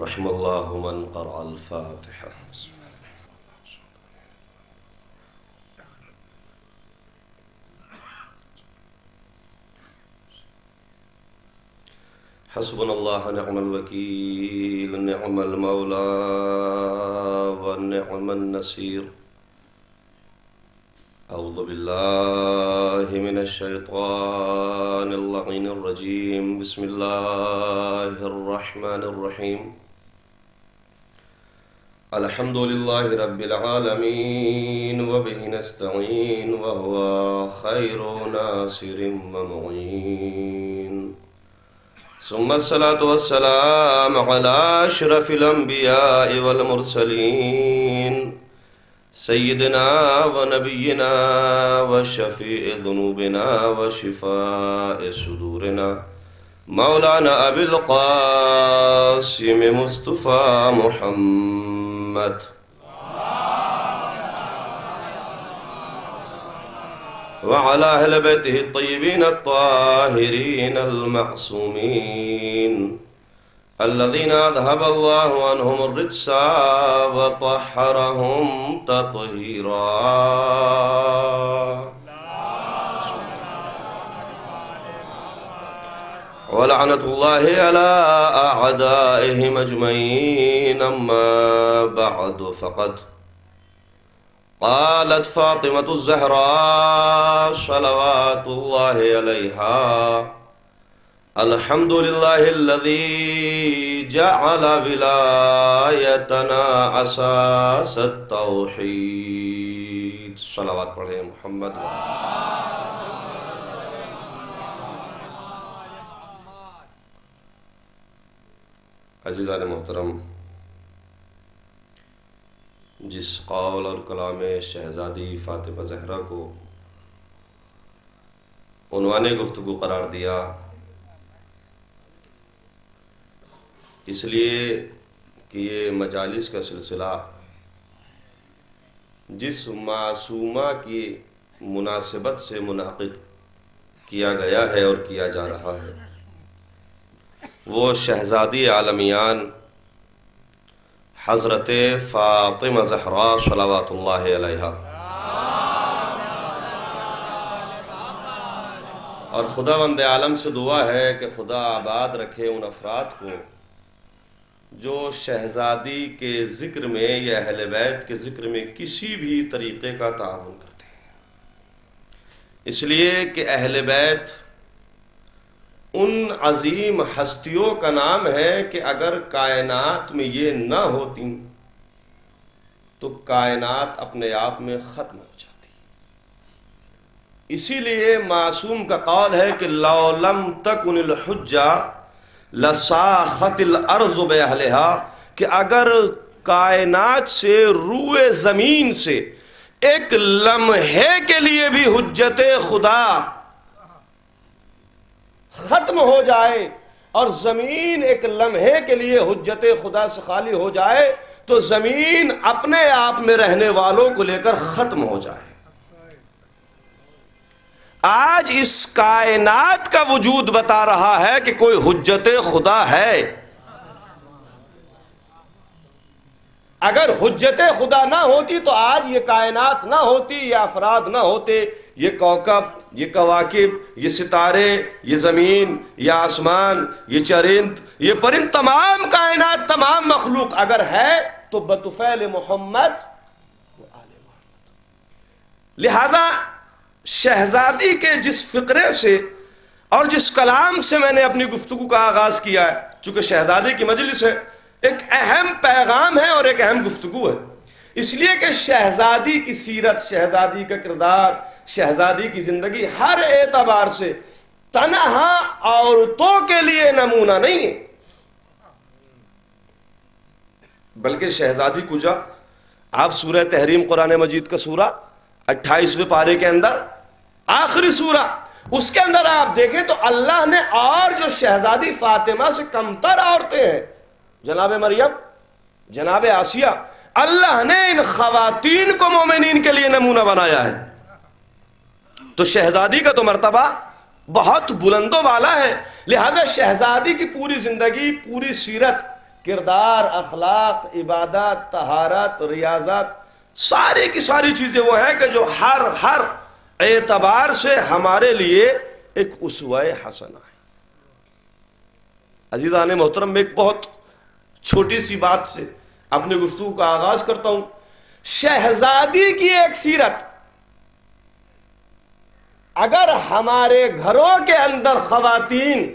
رحم الله من قرأ الفاتحة. حسبنا الله نعم الوكيل نعم المولى ونعم النصير. أعوذ بالله من الشيطان اللعين الرجيم. بسم الله الرحمن الرحيم. الحمد لله رب العالمين وبه نستعين وهو خير ناصر ومعين. ثم الصلاة والسلام على أشرف الأنبياء والمرسلين سيدنا ونبينا وشفيع ذنوبنا وشفاء صدورنا مولانا أبي القاسم مصطفى محمد وعلى أهل بيته الطيبين الطاهرين المعصومين الذين أذهب الله عنهم الرجس وطهرهم تطهيرا. ولعنة الله على أعدائهم أجمعين. أما بعد فقد قالت فاطمة الزهراء صلوات الله عليها: الحمد لله الذي جعل ولايتنا أساس التوحيد. صلوات پڑھیں محمد. عزیزان محترم، جس قول اور کلام شہزادی فاطمہ زہرا کو عنوان گفتگو قرار دیا، اس لیے کہ یہ مجالس کا سلسلہ جس معصومہ کی مناسبت سے منعقد کیا گیا ہے اور کیا جا رہا ہے وہ شہزادی عالمیان حضرت فاطمہ زہرا صلوات اللہ علیہا. اور خداوند عالم سے دعا ہے کہ خدا آباد رکھے ان افراد کو جو شہزادی کے ذکر میں یا اہل بیت کے ذکر میں کسی بھی طریقے کا تعاون کرتے ہیں. اس لیے کہ اہل بیت ان عظیم ہستیوں کا نام ہے کہ اگر کائنات میں یہ نہ ہوتی تو کائنات اپنے آپ میں ختم ہو جاتی. اسی لیے معصوم کا قول ہے کہ لو لم تکن الحجہ لساخت الارض باہلہا، کہ اگر کائنات سے روئے زمین سے ایک لمحے کے لیے بھی حجت خدا ختم ہو جائے اور زمین ایک لمحے کے لیے حجت خدا سے خالی ہو جائے تو زمین اپنے آپ میں رہنے والوں کو لے کر ختم ہو جائے. آج اس کائنات کا وجود بتا رہا ہے کہ کوئی حجت خدا ہے. اگر حجت خدا نہ ہوتی تو آج یہ کائنات نہ ہوتی، یہ افراد نہ ہوتے، یہ کوكب، یہ کواکب، یہ ستارے، یہ زمین، یہ آسمان، یہ چرند، یہ پرند، تمام کائنات، تمام مخلوق اگر ہے تو بطفیل محمد و آل محمد. لہذا شہزادی کے جس فقرے سے اور جس کلام سے میں نے اپنی گفتگو کا آغاز کیا ہے، چونکہ شہزادی کی مجلس ہے، ایک اہم پیغام ہے اور ایک اہم گفتگو ہے. اس لیے کہ شہزادی کی سیرت، شہزادی کا کردار، شہزادی کی زندگی ہر اعتبار سے تنہا عورتوں کے لیے نمونہ نہیں ہے، بلکہ شہزادی کجا آپ سورہ تحریم قرآن مجید کا سورہ 28ویں پارے کے اندر آخری سورہ، اس کے اندر آپ دیکھیں تو اللہ نے اور جو شہزادی فاطمہ سے کمتر عورتیں ہیں، جناب مریم، جناب آسیہ، اللہ نے ان خواتین کو مومنین کے لیے نمونہ بنایا ہے. تو شہزادی کا تو مرتبہ بہت بلند و بالا ہے. لہذا شہزادی کی پوری زندگی، پوری سیرت کردار، اخلاق، عبادات، طہارت، ریاضت، ساری کی ساری چیزیں وہ ہیں کہ جو ہر اعتبار سے ہمارے لیے ایک اسوہ حسنہ ہے۔ عزیزان محترم، میں ایک بہت چھوٹی سی بات سے اپنے گفتگو کا آغاز کرتا ہوں۔ شہزادی کی ایک سیرت اگر ہمارے گھروں کے اندر خواتین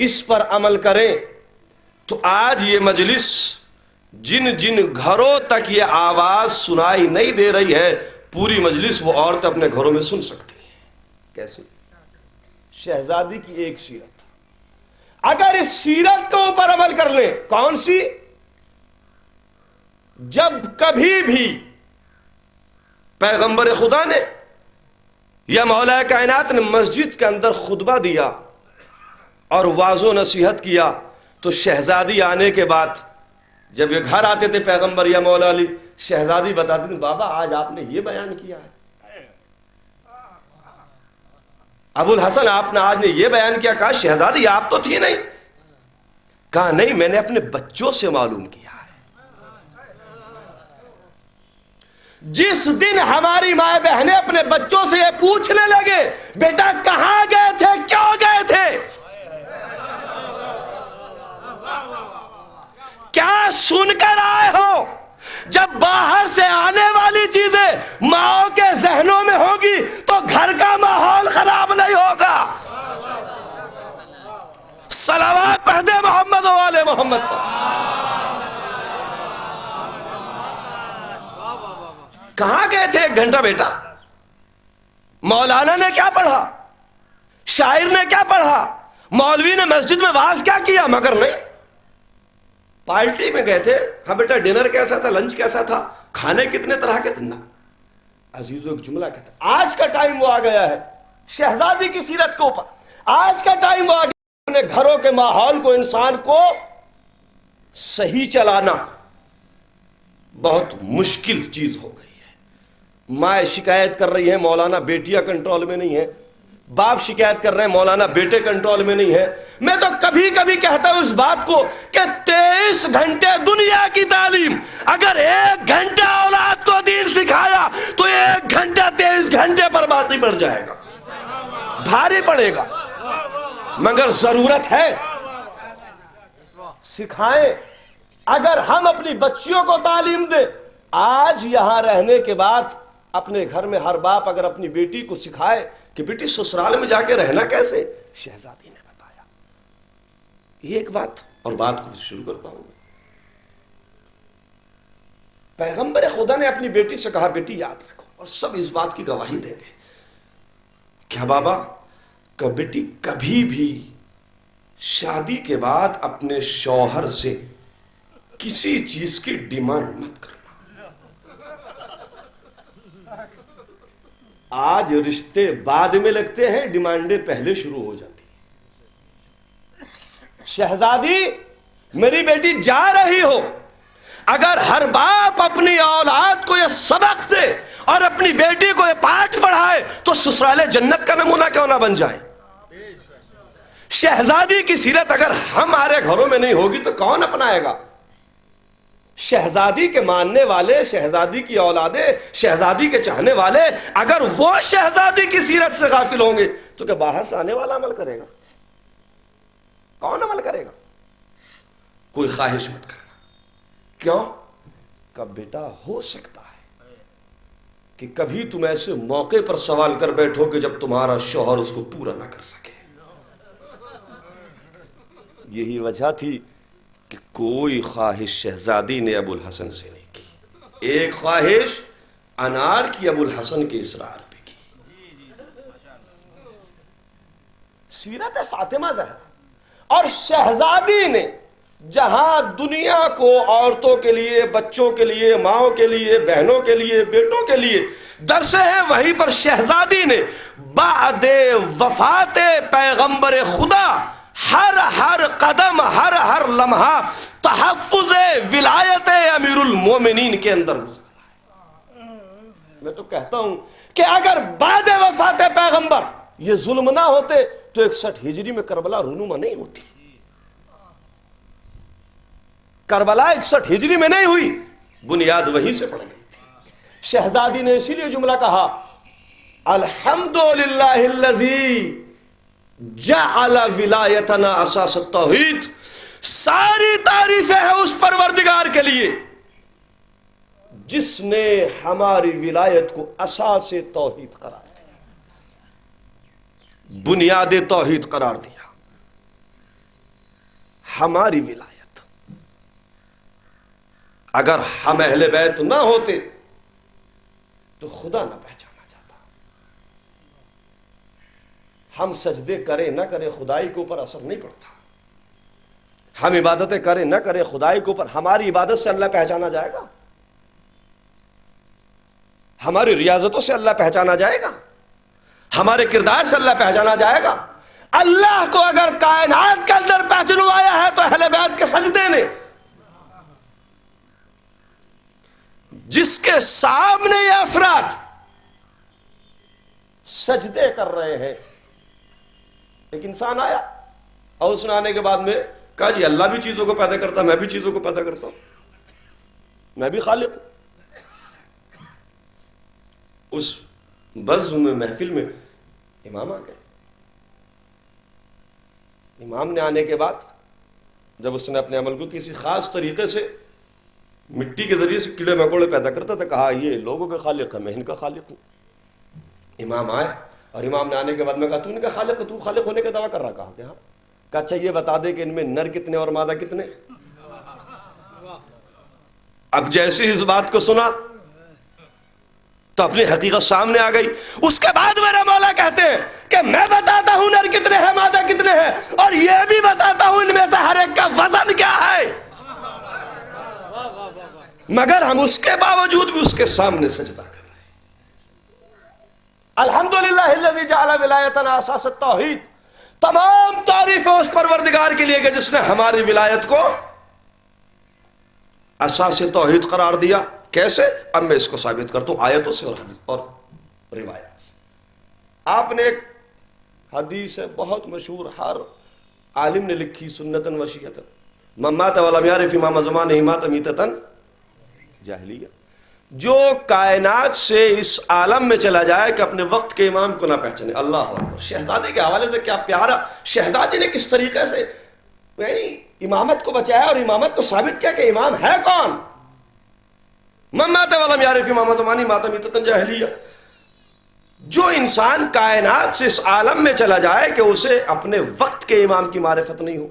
اس پر عمل کریں تو آج یہ مجلس جن گھروں تک یہ آواز سنائی نہیں دے رہی ہے، پوری مجلس وہ عورتیں اپنے گھروں میں سن سکتی ہیں۔ کیسے؟ شہزادی کی ایک سیرت اگر اس سیرت کے اوپر عمل کر لیں، کون سی؟ جب کبھی بھی پیغمبر خدا نے یا مولا کائنات نے مسجد کے اندر خطبہ دیا اور واعظ و نصیحت کیا تو شہزادی آنے کے بعد جب یہ گھر آتے تھے پیغمبر یا مولا علی، شہزادی بتاتے تھے بابا آج آپ نے یہ بیان کیا ہے، ابو الحسن آپ نے آج نے یہ بیان کیا۔ کہا شہزادی آپ تو تھی نہیں؟ کہا نہیں، میں نے اپنے بچوں سے معلوم کیا ہے۔ جس دن ہماری ماں بہنیں اپنے بچوں سے یہ پوچھنے لگے بیٹا کہاں گئے تھے، کیوں گئے تھے، کیا سن کر آئے ہو، جب باہر سے آنے والی چیزیں ماؤں کے ذہنوں میں ہوگی تو گھر کا ماحول خراب نہیں ہوگا۔ صلوات پڑھ دے محمد و آل محمد۔ کہاں گئے تھے ایک گھنٹہ بیٹا؟ مولانا نے کیا پڑھا، شاعر نے کیا پڑھا، مولوی نے مسجد میں واعظ کیا کیا، مگر نہیں، پارٹی میں گئے تھے۔ ہاں بیٹا ڈنر کیسا تھا، لنچ کیسا تھا، کھانے کتنے طرح کے تھے؟ عزیزو ایک جملہ کہتا ہے آج کا ٹائم وہ آ گیا ہے شہزادی کی سیرت کے اوپر، آج کا ٹائم وہ آ گیا اپنے گھروں کے ماحول کو، انسان کو صحیح چلانا بہت مشکل چیز ہو گئی ہے۔ ماں شکایت کر رہی ہے مولانا بیٹیاں کنٹرول میں نہیں ہے، باپ شکایت کر رہے ہیں مولانا بیٹے کنٹرول میں نہیں ہے۔ میں تو کبھی کبھی کہتا ہوں اس بات کو کہ 23 گھنٹے دنیا کی تعلیم، اگر 1 گھنٹہ اولاد کو دین سکھایا تو 1 گھنٹہ 23 گھنٹے پر باقی پڑ جائے گا، بھاری پڑے گا، مگر ضرورت ہے سکھائیں۔ اگر ہم اپنی بچیوں کو تعلیم دیں، آج یہاں رہنے کے بعد اپنے گھر میں ہر باپ اگر اپنی بیٹی کو سکھائے کہ بیٹی سسرال میں جا کے رہنا کیسے، شہزادی نے بتایا۔ یہ ایک بات، اور بات کو شروع کرتا ہوں۔ پیغمبر خدا نے اپنی بیٹی سے کہا بیٹی یاد رکھو، اور سب اس بات کی گواہی دیں گے، کیا بابا کہ بیٹی کبھی بھی شادی کے بعد اپنے شوہر سے کسی چیز کی ڈیمانڈ مت کرنا۔ آج رشتے بعد میں لگتے ہیں، ڈیمانڈیں پہلے شروع ہو جاتی ہیں۔ شہزادی میری بیٹی جا رہی ہو، اگر ہر باپ اپنی اولاد کو یہ سبق سے اور اپنی بیٹی کو یہ پاٹھ پڑھائے تو سسرال جنت کا نمونہ کیوں نہ بن جائے۔ شہزادی کی سیرت اگر ہمارے گھروں میں نہیں ہوگی تو کون اپنائے گا؟ شہزادی کے ماننے والے، شہزادی کی اولادیں، شہزادی کے چاہنے والے اگر وہ شہزادی کی سیرت سے غافل ہوں گے تو کیا باہر سے آنے والا عمل کرے گا؟ کون عمل کرے گا؟ کوئی خواہش مت کرنا۔ کیوں؟ کہ بیٹا ہو سکتا ہے کہ کبھی تم ایسے موقع پر سوال کر بیٹھو کہ جب تمہارا شوہر اس کو پورا نہ کر سکے۔ یہی وجہ تھی کہ کوئی خواہش شہزادی نے ابو الحسن سے نہیں کی، ایک خواہش انار کی ابو الحسن کے اصرار پہ کی۔ سیرت فاطمہ زہرا، اور شہزادی نے جہاں دنیا کو عورتوں کے لیے، بچوں کے لیے، ماؤں کے لیے، بہنوں کے لیے، بیٹوں کے لیے درسے ہیں، وہیں پر شہزادی نے بعد وفات پیغمبر خدا ہر قدم، ہر لمحہ تحفظ ولایت امیر المومنین کے اندر گزارا ہے۔ میں تو کہتا ہوں کہ اگر بعد وفات پیغمبر یہ ظلم نہ ہوتے تو 61 ہجری میں کربلا رونما نہیں ہوتی۔ کربلا 61 ہجری میں نہیں ہوئی، بنیاد وہیں سے پڑ گئی تھی۔ شہزادی نے اسی لیے جملہ کہا الحمدللہ الذی جعل ولایتنا اساس التوحید، ساری تعریفیں ہیں اس پروردگار کے لیے جس نے ہماری ولایت کو اساس توحید قرار دیا، بنیاد توحید قرار دیا۔ ہماری ولایت، اگر ہم اہل بیت نہ ہوتے تو خدا نہ پہچانا جاتا۔ ہم سجدے کریں نہ کریں خدائی کے اوپر اثر نہیں پڑتا، ہم عبادتیں کریں نہ کریں خدائی کے اوپر، ہماری عبادت سے اللہ پہچانا جائے گا، ہماری ریاضتوں سے اللہ پہچانا جائے گا، ہمارے کردار سے اللہ پہچانا جائے گا۔ اللہ کو اگر کائنات کے اندر پہچانوایا ہے تو اہل بیت کے سجدے نے، جس کے سامنے یہ افراد سجدے کر رہے ہیں، ایک انسان آیا اور اس نے آنے کے بعد میں کہا جی اللہ بھی چیزوں کو پیدا کرتا، میں بھی چیزوں کو پیدا کرتا ہوں، میں بھی خالق ہوں۔ اس بزم میں محفل میں امام آ گئے۔ امام نے آنے کے بعد جب اس نے اپنے عمل کو کسی خاص طریقے سے مٹی کے ذریعے سے کیڑے مکوڑے پیدا کرتا تھا، کہا یہ لوگوں کا خالق ہے، میں ان کا خالق ہوں۔ امام آئے اور امام نے آنے کے بعد میں کہا تو ان کا خالق ہے، تو خالق ہونے کا دعویٰ کر رہا؟ کہا کہ ہاں۔ کہا اچھا یہ بتا دے کہ ان میں نر کتنے اور مادہ کتنے؟ اب جیسے اس بات کو سنا تو اپنی حقیقت سامنے آ گئی۔ اس کے بعد میرا مولا کہتے ہیں کہ میں بتاتا ہوں نر کتنے ہیں مادہ کتنے ہیں، اور یہ بھی بتاتا ہوں ان میں سے ہر ایک کا وزن کیا ہے، مگر ہم اس کے باوجود بھی اس کے سامنے سجدہ کر رہے ہیں۔ الحمدللہ الذی جعل ولایتنا اساس التوحید، تمام تعریفیں اس پروردگار کے لیے کہ جس نے ہماری ولایت کو اساس توحید قرار دیا۔ کیسے؟ اب میں اس کو ثابت کرتا ہوں آیتوں سے اور روایات سے۔ آپ نے ایک حدیث ہے بہت مشہور، ہر عالم نے لکھی، سنتاً و شیعتاً، من مات ولم یعرف امام زمانہ مات میتۃ جاہلیہ، جو کائنات سے اس عالم میں چلا جائے کہ اپنے وقت کے امام کو نہ پہچانے۔ اللہ اکبر! شہزادے کے حوالے سے کیا پیارا شہزادی نے کس طریقے سے یعنی امامت کو بچایا اور امامت کو ثابت کیا کہ امام ہے کون۔ من مات ولم یعرف امام زمانہ مات میتۃ جاہلیہ، جو انسان کائنات سے اس عالم میں چلا جائے کہ اسے اپنے وقت کے امام کی معرفت نہیں ہو،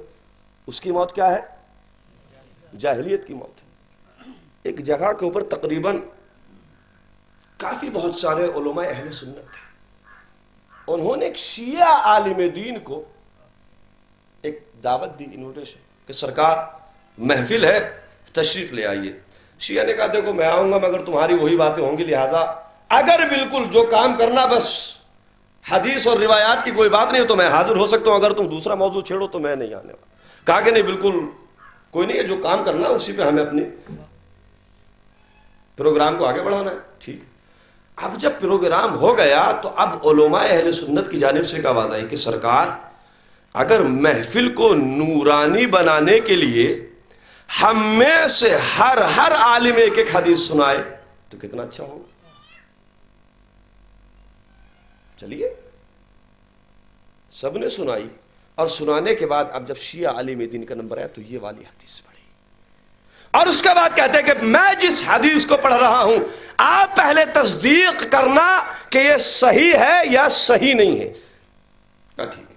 اس کی موت کیا ہے؟ جاہلیت کی موت ہے۔ ایک جگہ کے اوپر تقریباً کافی بہت سارے علماء اہل سنت تھے، انہوں نے ایک شیعہ عالم دین کو ایک دعوت دی، انویٹیشن، کہ سرکار محفل ہے تشریف لے آئیے۔ شیعہ نے کہا دیکھو میں آؤں گا مگر تمہاری وہی باتیں ہوں گی، لہذا اگر بالکل جو کام کرنا بس حدیث اور روایات کی کوئی بات نہیں تو میں حاضر ہو سکتا ہوں، اگر تم دوسرا موضوع چھیڑو تو میں نہیں آنے والا۔ کہا کہ نہیں بالکل کوئی نہیں ہے، جو کام کرنا اسی پہ ہمیں اپنی پروگرام کو آگے بڑھانا ہے۔ ٹھیک۔ اب جب پروگرام ہو گیا تو اب علماء اہل سنت کی جانب سے ایک آواز آئی کہ سرکار اگر محفل کو نورانی بنانے کے لیے ہم میں سے ہر عالم ایک ایک حدیث سنائے تو کتنا اچھا ہوگا۔ چلیے سب نے سنائی، اور سنانے کے بعد اب جب شیعہ عالم دین کا نمبر آیا تو یہ والی حدیث پڑھی، اور اس کے بعد کہتے ہیں کہ میں جس حدیث کو پڑھ رہا ہوں آپ پہلے تصدیق کرنا کہ یہ صحیح ہے یا صحیح نہیں ہے۔ کہا ٹھیک ہے۔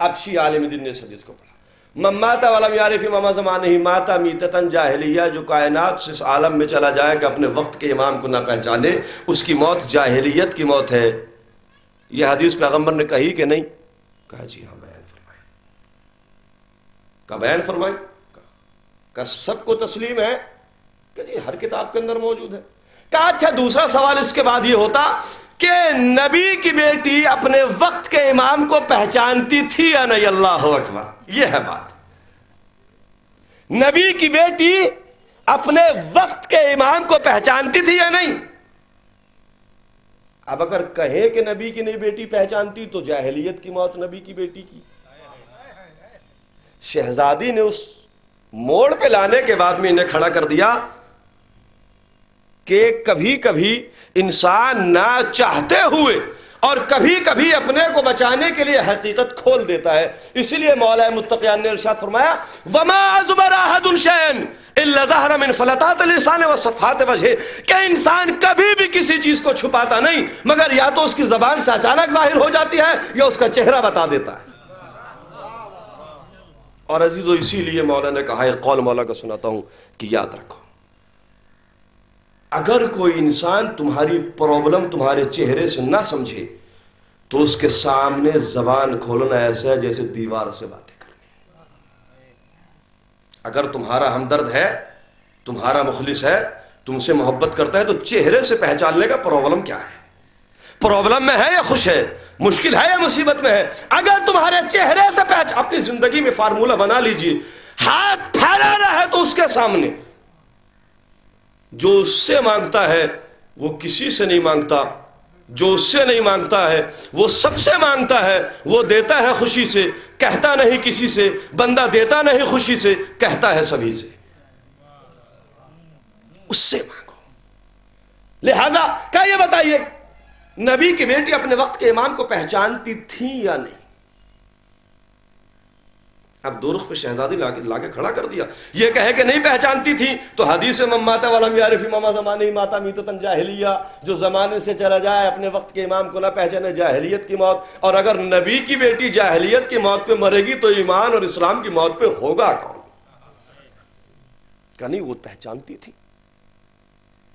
اب شیعہ عالم دین نے اس حدیث کو پڑھا، من مات ولم یعرف امام زمانہ مات میتۃ جاہلیہ، جو کائنات سے اس عالم میں چلا جائے کہ اپنے وقت کے امام کو نہ پہچانے اس کی موت جاہلیت کی موت ہے۔ یہ حدیث پیغمبر نے کہی کہ نہیں؟ کہا جی ہاں بیان فرمائے۔ کہا بیان فرمائے؟ کہا سب کو تسلیم ہے؟ کہ جی ہر کتاب کے اندر موجود ہے۔ کہا اچھا دوسرا سوال اس کے بعد یہ ہوتا کہ نبی کی بیٹی اپنے وقت کے امام کو پہچانتی تھی یا نہیں؟ اللہ اکبر! یہ ہے بات، نبی کی بیٹی اپنے وقت کے امام کو پہچانتی تھی یا نہیں؟ اب اگر کہے کہ نبی کی نہیں بیٹی پہچانتی تو جاہلیت کی موت نبی کی بیٹی کی۔ شہزادی نے اس موڑ پہ لانے کے بعد میں انہیں کھڑا کر دیا کہ کبھی کبھی انسان نہ چاہتے ہوئے اور کبھی کبھی اپنے کو بچانے کے لیے حقیقت کھول دیتا ہے. اسی لیے مولا متقیان نے ارشاد فرمایا وما ازبر احد شيئا الا ظهر من فلتات اللسان وصفحات وجهه, کہ انسان کبھی بھی کسی چیز کو چھپاتا نہیں مگر یا تو اس کی زبان سے اچانک ظاہر ہو جاتی ہے یا اس کا چہرہ بتا دیتا ہے. اور عزیزو اسی لیے مولا نے کہا, ایک قول مولا کا سناتا ہوں کہ یاد رکھو, اگر کوئی انسان تمہاری پرابلم تمہارے چہرے سے نہ سمجھے تو اس کے سامنے زبان کھولنا ایسا ہے جیسے دیوار سے باتیں کرنی. اگر تمہارا ہمدرد ہے, تمہارا مخلص ہے, تم سے محبت کرتا ہے تو چہرے سے پہچان لے گا پرابلم کیا ہے, پرابلم میں ہے یا خوش ہے, مشکل ہے یا مصیبت میں ہے. اگر تمہارے چہرے سے پہچان, اپنی زندگی میں فارمولہ بنا لیجئے, ہاتھ پھیلانا ہے تو اس کے سامنے جو اس سے مانگتا ہے وہ کسی سے نہیں مانگتا, جو اس سے نہیں مانگتا ہے وہ سب سے مانگتا ہے, وہ دیتا ہے خوشی سے, کہتا نہیں کسی سے, بندہ دیتا نہیں خوشی سے, کہتا ہے سبھی سے. اس سے مانگو. لہذا کیا یہ بتائیے نبی کی بیٹی اپنے وقت کے امام کو پہچانتی تھی یا نہیں؟ اب دو رخ پہ شہزادی لا کے کھڑا کر دیا. یہ کہے کہ نہیں پہچانتی تھی تو حدیث من مات ولم یعرف امام زمانہ ماتا میتۃ جاہلیہ, جو زمانے سے چلا جائے اپنے وقت کے امام کو نہ پہچانے, جاہلیت کی موت. اور اگر نبی کی بیٹی جاہلیت کی موت پہ مرے گی تو ایمان اور اسلام کی موت پہ ہوگا کون؟ کہ نہیں وہ پہچانتی تھی,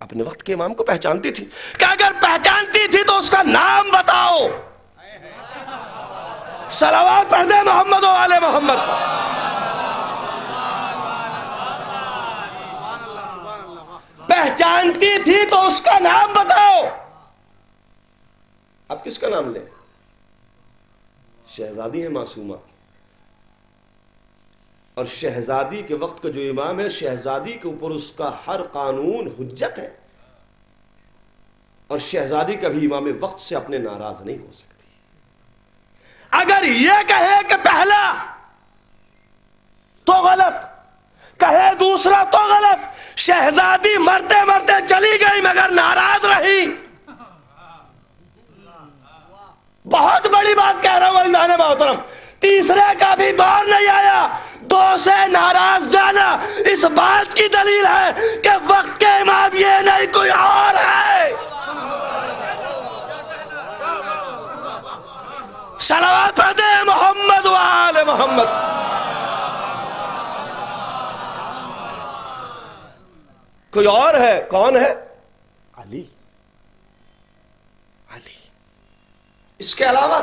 اپنے وقت کے امام کو پہچانتی تھی. کہ اگر پہچانتی تھی تو اس کا نام بتاؤ. صلوات پڑھ دے محمد و آل محمد. پہچانتی تھی تو اس کا نام بتاؤ. اب کس کا نام لیں؟ شہزادی ہے معصومہ, اور شہزادی کے وقت کا جو امام ہے, شہزادی کے اوپر اس کا ہر قانون حجت ہے, اور شہزادی کبھی امام وقت سے اپنے ناراض نہیں ہو سکتی. اگر یہ کہے کہ پہلا تو غلط, کہے دوسرا تو غلط. شہزادی مرتے مرتے چلی گئی مگر ناراض رہی. بہت بڑی بات کہہ رہا ہوں عزیزان محترم. تیسرے کا بھی دور نہیں آیا, دو سے ناراض جانا اس بات کی دلیل ہے کہ وقت کے امام یہ نہیں کوئی اور ہے. صلوات پڑھ دے محمد و آل محمد. کوئی اور ہے, کون ہے؟ علی. علی. اس کے علاوہ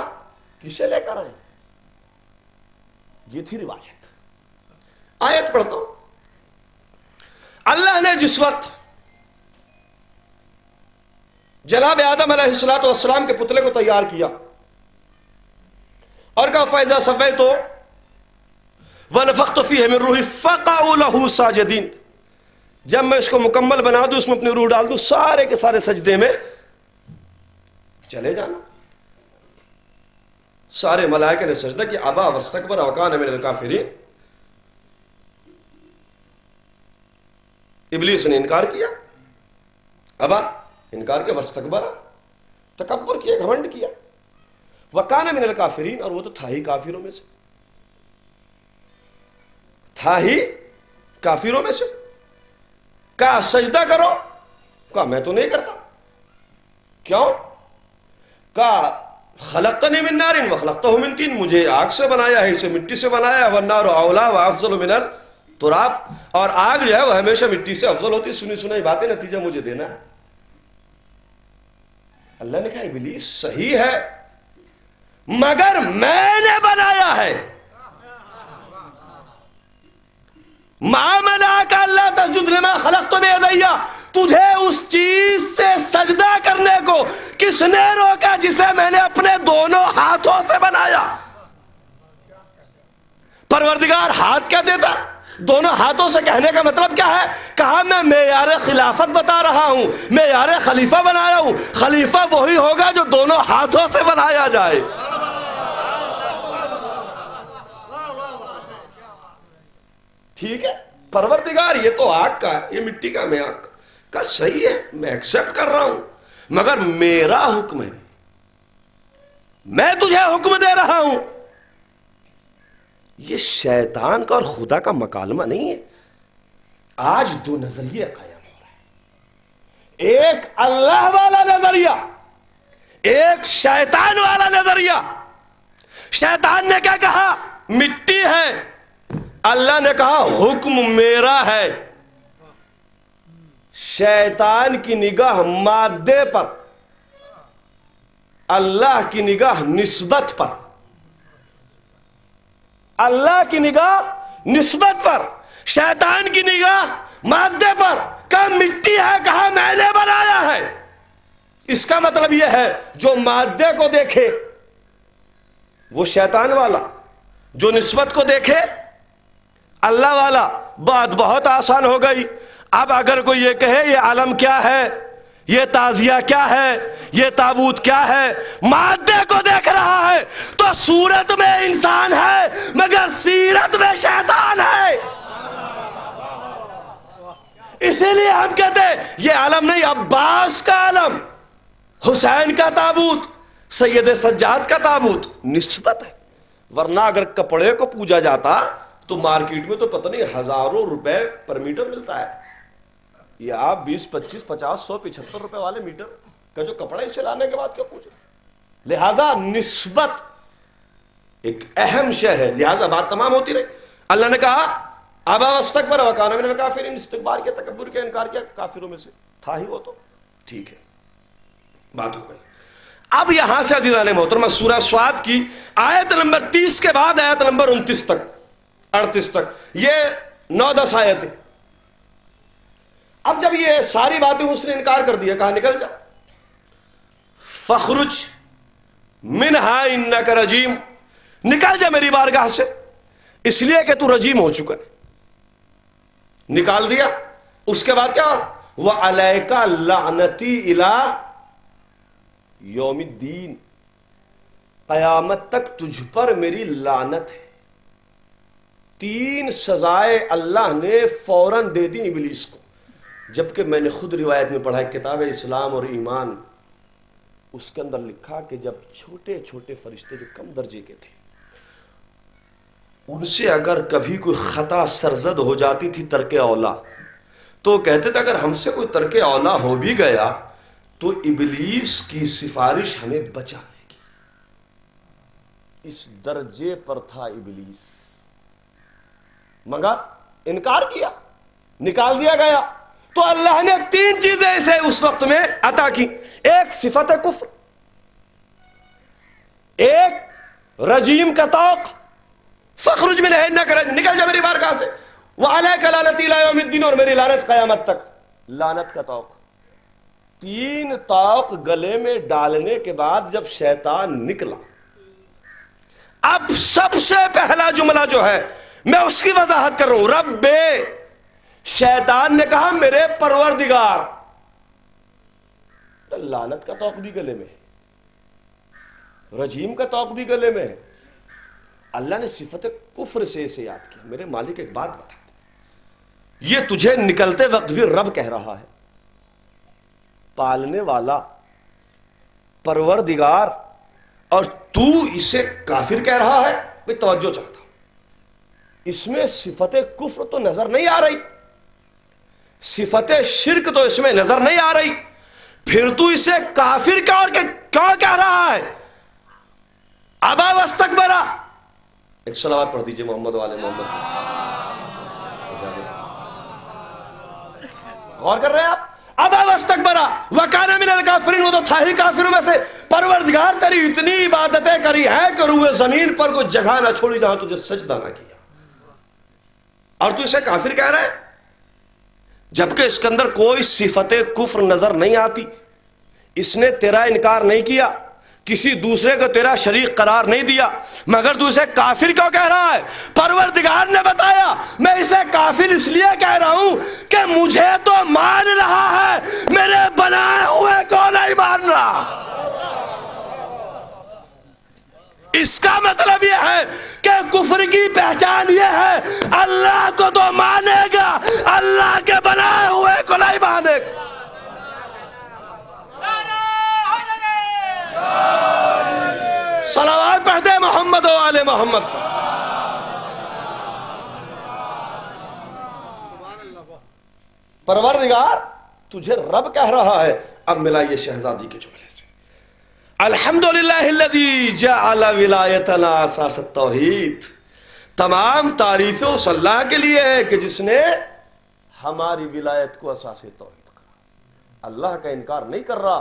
کسے لے کر آئے؟ یہ تھی روایت. آیت پڑھتا ہوں. اللہ نے جس وقت جناب آدم علیہ السلام کے پتلے کو تیار کیا اور کہا فَإِذَا سَوَّيْتُ وَنَفَخْتُ فِيهِ مِن رُوحِي فَقَعُوا لَهُ سَاجِدِينَ, جب میں اس کو مکمل بنا دوں, اس میں اپنی روح ڈال دوں, سارے کے سارے سجدے میں چلے جانا. سارے ملائکہ نے سجدہ کیا. ابا واستکبر وکان من الکافرین. ابلیس نے انکار کیا, ابا انکار کیا, واستکبر تکبر کیا, گھمنڈ کیا, وکان من الکافرین, اور وہ تو تھا ہی کافروں میں سے, تھا ہی کافروں میں سے. کہا سجدہ کرو, کہا میں تو نہیں کرتا. کیوں؟ کہا خلقتنی من نار وخلقتہ من طین, مجھے آگ سے بنایا ہے, اسے مٹی سے بنایا ہے. والنار اولی وافضل من التراب, اور آگ جو ہے وہ ہمیشہ مٹی سے افضل ہوتی. سنی سنائی باتیں نتیجہ مجھے دینا ہے. اللہ نے کہا ابلیس صحیح ہے مگر میں نے بنایا ہے. ما منعک اللہ تسجد لما خلقت بیدی, تجھے اس چیز سے سجدہ کرنے کو کس نے روکا جسے میں نے اپنے دونوں ہاتھوں سے بنایا؟ پروردگار ہاتھ کیا دیتا؟ دونوں ہاتھوں سے کہنے کا مطلب کیا ہے؟ کہا میں معیار خلافت بتا رہا ہوں, معیار خلیفہ بنایا ہوں. خلیفہ وہی ہوگا جو دونوں ہاتھوں سے بنایا جائے. ٹھیک ہے پروردگار یہ تو آگ کا ہے، یہ مٹی کا، میں آگ کا صحیح ہے، میں ایکسپٹ کر رہا ہوں، مگر میرا حکم ہے، میں تجھے حکم دے رہا ہوں. یہ شیطان کا اور خدا کا مکالمہ نہیں ہے. آج دو نظریے قائم ہو رہے ہیں، ایک اللہ والا نظریہ، ایک شیطان والا نظریہ. شیطان نے کیا کہا؟ مٹی ہے. اللہ نے کہا حکم میرا ہے. شیطان کی نگاہ مادے پر، اللہ کی نگاہ نسبت پر. اللہ کی نگاہ نسبت پر، شیطان کی نگاہ مادے پر. کہا مٹی ہے، کہا میں نے بنایا ہے. اس کا مطلب یہ ہے جو مادے کو دیکھے وہ شیطان والا، جو نسبت کو دیکھے اللہ والا. بات بہت آسان ہو گئی. اب اگر کوئی یہ کہے یہ عالم کیا ہے، یہ تعزیہ کیا ہے، یہ تابوت کیا ہے، مادے کو دیکھ رہا ہے تو صورت میں انسان ہے مگر سیرت میں شیطان ہے. اسی لیے ہم کہتے ہیں یہ عالم نہیں، عباس کا عالم، حسین کا تابوت، سید سجاد کا تابوت نسبت ہے. ورنہ اگر کپڑے کو پوجا جاتا تو مارکیٹ میں تو پتہ نہیں ہزاروں روپے پر میٹر ملتا ہے. یہ آپ 20 25 50 100 75 روپے والے میٹر کا جو کپڑا اسے لانے کے بعد کیا پوچھے. لہذا نسبت ایک اہم شے ہے. لہذا بات تمام ہوتی رہی. اللہ نے کہا ابا واستکبر وکان من الکافرین، استکبار کے تکبر کے انکار کیا، کافروں میں سے تھا ہی وہ. تو ٹھیک ہے بات ہو گئی. اب یہاں سے عزیزان محترمہ سورہ صاد کی آیت نمبر 30 کے بعد آیت نمبر 29 تک 38 تک یہ 9-10 آیتیں. اب جب یہ ساری باتیں اس نے انکار کر دیا، کہا نکل جا. فخرج منہا انک رجیم، نکل جا میری بارگاہ سے اس لیے کہ تو رجیم ہو چکا ہے. نکال دیا. اس کے بعد کیا؟ وَعَلَيْكَ لَعْنَتِي إِلَىٰ یوم الدین، قیامت تک تجھ پر میری لعنت ہے. 3 سزائیں اللہ نے فوراً دے دی ابلیس کو، جبکہ میں نے خود روایت میں پڑھا ہے کتاب اسلام اور ایمان، اس کے اندر لکھا کہ جب چھوٹے چھوٹے فرشتے جو کم درجے کے تھے ان سے اگر کبھی کوئی خطا سرزد ہو جاتی تھی ترک اولا، تو کہتے تھے اگر ہم سے کوئی ترک اولا ہو بھی گیا تو ابلیس کی سفارش ہمیں بچا لے گی. اس درجے پر تھا ابلیس، مگر انکار کیا، نکال دیا گیا. تو اللہ نے 3 چیزیں اسے اس وقت میں عطا کی. ایک صفت کفر، ایک رجیم کا توق، فخرج منہ انک رجیم، نکل جا میری بارگاہ سے. وعلیک لعنتی الی یوم الدین، اور میری لعنت قیامت تک. لعنت کا توق. 3 توق گلے میں ڈالنے کے بعد جب شیطان نکلا، اب سب سے پہلا جملہ جو ہے میں اس کی وضاحت کر رہا ہوں. رب، شیطان نے کہا میرے پروردگار. تو لعنت کا توق بھی گلے میں ہے، رجیم کا توق بھی گلے میں ہے. اللہ نے صفت کفر سے اسے یاد کیا. میرے مالک ایک بات بتا دے، یہ تجھے نکلتے وقت بھی رب کہہ رہا ہے، پالنے والا، پروردگار، اور تو اسے کافر کہہ رہا ہے. بھئی توجہ چاہتا ہوں، اس میں صفت کفر تو نظر نہیں آ رہی، صفت شرک تو اس میں نظر نہیں آ رہی، پھر تو اسے کافر کیوں کہہ رہا ہے؟ ابا واستکبرا. ایک صلوات پڑھ دیجئے محمد والے محمد. غور کر رہے ہیں آپ؟ ابا واستکبرا وکان من الکافرین، وہ تو تھا ہی کافروں میں سے. پروردگار تیری اتنی عبادتیں کری ہیں کہ روئے زمین پر کوئی جگہ نہ چھوڑی جہاں تجھے سجدہ نہ کیا، اور تو اسے کافر کہہ رہا ہے، جبکہ اس کے اندر کوئی صفت کفر نظر نہیں آتی. اس نے تیرا انکار نہیں کیا، کسی دوسرے کو تیرا شریک قرار نہیں دیا، مگر تو اسے کافر کیوں کہہ رہا ہے؟ پروردگار نے بتایا میں اسے کافر اس لیے کہہ رہا ہوں کہ مجھے تو مان رہا ہے، میرے بنائے ہوئے کو نہیں مان رہا. اس کا مطلب یہ ہے کہ کفر کی پہچان یہ ہے اللہ کو تو مانے گا، اللہ کے بنائے ہوئے کو نہیں مانے گا۔ صلوات پڑھتے محمد و آل محمد۔ پروردگار تجھے رب کہہ رہا ہے۔ اب ملائیے شہزادی کے جملے سے، الحمدللہ الذی جعل ولایتنا اساس التوحید، تمام تعریفیں اس اللہ کے لیے ہے کہ جس نے ہماری ولایت کو اساس توحید کرا۔ اللہ کا انکار نہیں کر رہا،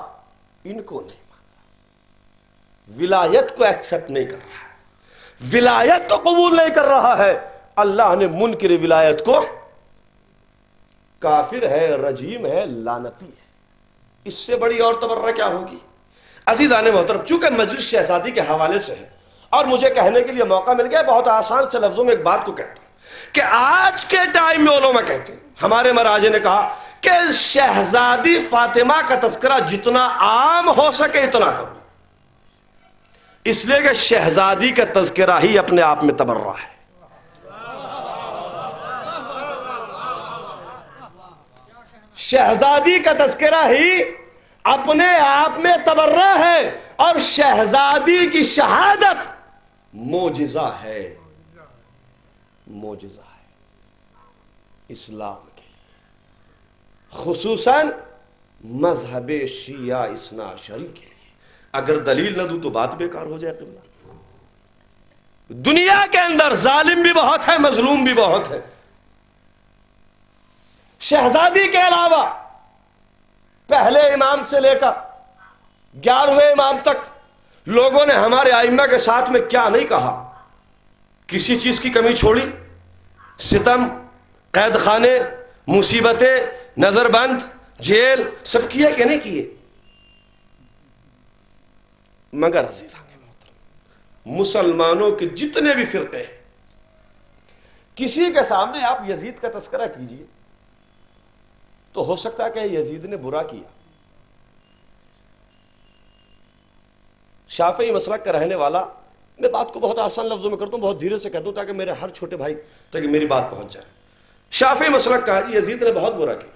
ان کو نہیں مان رہا، ولایت کو ایکسپٹ نہیں کر رہا ہے، ولایت کو قبول نہیں کر رہا ہے۔ اللہ نے منکر ولایت کو کافر ہے، رجیم ہے، لعنتی ہے۔ اس سے بڑی اور تبرہ کیا ہوگی؟ عزیزان محترم، چونکہ مجلس شہزادی کے حوالے سے ہے اور مجھے کہنے کے لیے موقع مل گیا، بہت آسان سے لفظوں میں ایک بات کو کہتا ہوں کہ آج کے ٹائم میں علماء کہتے ہیں، ہمارے مراجع نے کہا کہ شہزادی فاطمہ کا تذکرہ جتنا عام ہو سکے اتنا کرو، اس لیے کہ شہزادی کا تذکرہ ہی اپنے آپ میں تبرہ ہے۔ شہزادی کا تذکرہ ہی اپنے آپ میں تبرہ ہے، اور شہزادی کی شہادت معجزہ ہے، معجزہ ہے اسلام کے لیے، خصوصاً مذہب شیعہ اثنا عشری کے لیے۔ اگر دلیل نہ دوں تو بات بیکار ہو جائے۔ قبلہ، دنیا کے اندر ظالم بھی بہت ہے، مظلوم بھی بہت ہے۔ شہزادی کے علاوہ پہلے امام سے لے کر 11ویں امام تک لوگوں نے ہمارے ائمہ کے ساتھ میں کیا نہیں کہا، کسی چیز کی کمی چھوڑی؟ ستم، قید خانے، مصیبتیں، نظر بند، جیل، سب کیے کہ نہیں کیے؟ مگر عزیزان محترم، مسلمانوں کے جتنے بھی فرقے ہیں، کسی کے سامنے آپ یزید کا تذکرہ کیجئے تو ہو سکتا ہے کہ یزید نے برا کیا۔ شافعی مسلک کا رہنے والا، میں بات کو بہت آسان لفظوں میں کرتا ہوں، بہت دھیرے سے کہتا ہوں تاکہ میرے ہر چھوٹے بھائی تاکہ میری بات پہنچ جائے۔ شافعی مسلک کہا یزید نے بہت برا کیا۔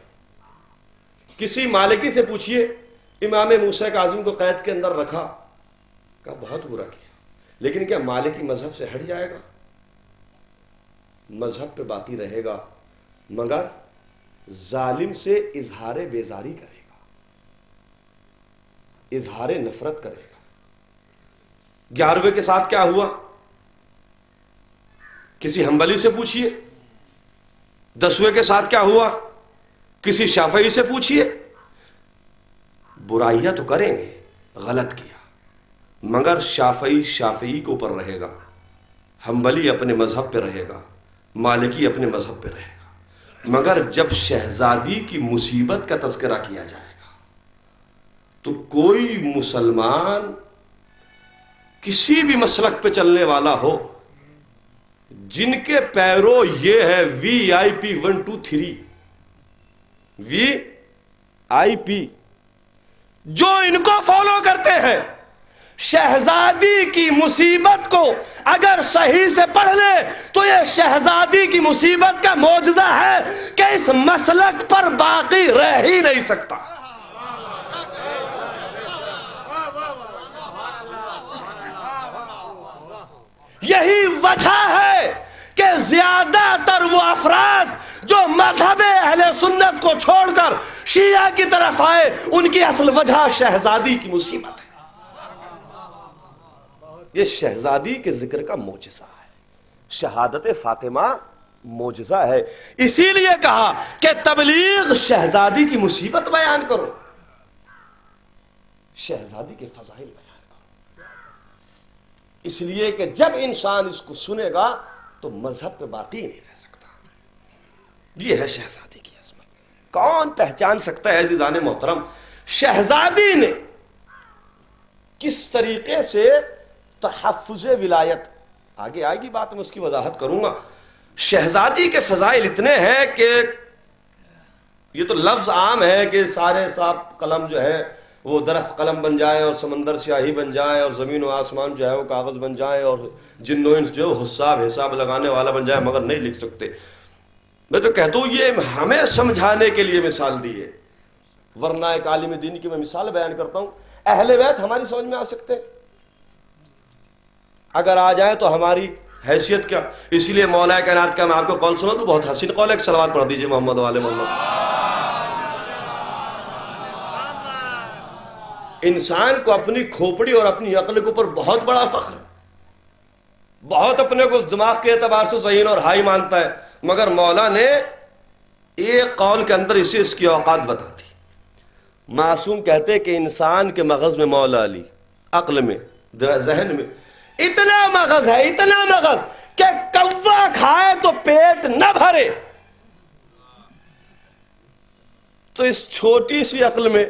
کسی مالکی سے پوچھئے امام موسیٰ کاظم کو قید کے اندر رکھا، کہا بہت برا کیا، لیکن کیا مالکی مذہب سے ہٹ جائے گا؟ مذہب پہ باقی رہے گا، مگر ظالم سے اظہار بیزاری کرے گا، اظہار نفرت کرے گا۔ 11ویں کے ساتھ کیا ہوا؟ کسی حنبلی سے پوچھئے۔ 10ویں کے ساتھ کیا ہوا؟ کسی شافعی سے پوچھئے۔ برائیاں تو کریں گے، غلط کیا، مگر شافعی کے اوپر رہے گا، حنبلی اپنے مذہب پہ رہے گا، مالکی اپنے مذہب پہ رہے گا۔ مگر جب شہزادی کی مصیبت کا تذکرہ کیا جائے گا تو کوئی مسلمان کسی بھی مسلک پہ چلنے والا ہو، جن کے پیرو یہ ہے VIP 1 2 3 VIP، جو ان کو فالو کرتے ہیں، شہزادی کی مصیبت کو اگر صحیح سے پڑھ لے تو یہ شہزادی کی مصیبت کا معجزہ ہے کہ اس مسلک پر باقی رہ ہی نہیں سکتا۔ یہی وجہ ہے کہ زیادہ تر وہ افراد جو مذہب اہل سنت کو چھوڑ کر شیعہ کی طرف آئے، ان کی اصل وجہ شہزادی کی مصیبت ہے۔ یہ شہزادی کے ذکر کا معجزہ ہے، شہادت فاطمہ معجزہ ہے۔ اسی لیے کہا کہ تبلیغ شہزادی کی مصیبت بیان کرو، شہزادی کے فضائل بیان کرو، اس لیے کہ جب انسان اس کو سنے گا تو مذہب پہ باقی نہیں رہ سکتا۔ یہ ہے شہزادی کی عظمت۔ کون پہچان سکتا ہے عزیزان محترم شہزادی نے کس طریقے سے تحفظ ولایت، آگے آئے گی بات میں اس کی وضاحت کروں گا۔ شہزادی کے فضائل اتنے ہیں کہ یہ تو لفظ عام ہے کہ سارے صاحب قلم جو ہے وہ درخت قلم بن جائے اور سمندر سیاہی بن جائے اور زمین و آسمان جو ہے وہ کاغذ بن جائے اور جن و انس جو حساب لگانے والا بن جائے، مگر نہیں لکھ سکتے۔ میں تو کہتا ہوں یہ ہمیں سمجھانے کے لیے مثال دی ہے، ورنہ ایک عالم دین کی میں مثال بیان کرتا ہوں۔ اہل بیت ہماری سمجھ میں آ سکتے ہیں، اگر آ جائے تو ہماری حیثیت کیا۔ اسی لیے مولا کائنات کا میں آپ کو قول سنا تو بہت حسین قول ہے، ایک صلوات پڑھ دیجئے محمد والے محمد۔ انسان کو اپنی کھوپڑی اور اپنی عقل کے اوپر بہت بڑا فخر ہے، بہت اپنے کو دماغ کے اعتبار سے ذہین اور ہائی مانتا ہے، مگر مولا نے ایک قول کے اندر اسے اس کی اوقات بتا دی۔ معصوم کہتے کہ انسان کے مغز میں مولا علی، عقل میں، ذہن میں اتنا مغز ہے، اتنا مغز کہ کوا کھائے تو پیٹ نہ بھرے، تو اس چھوٹی سی عقل میں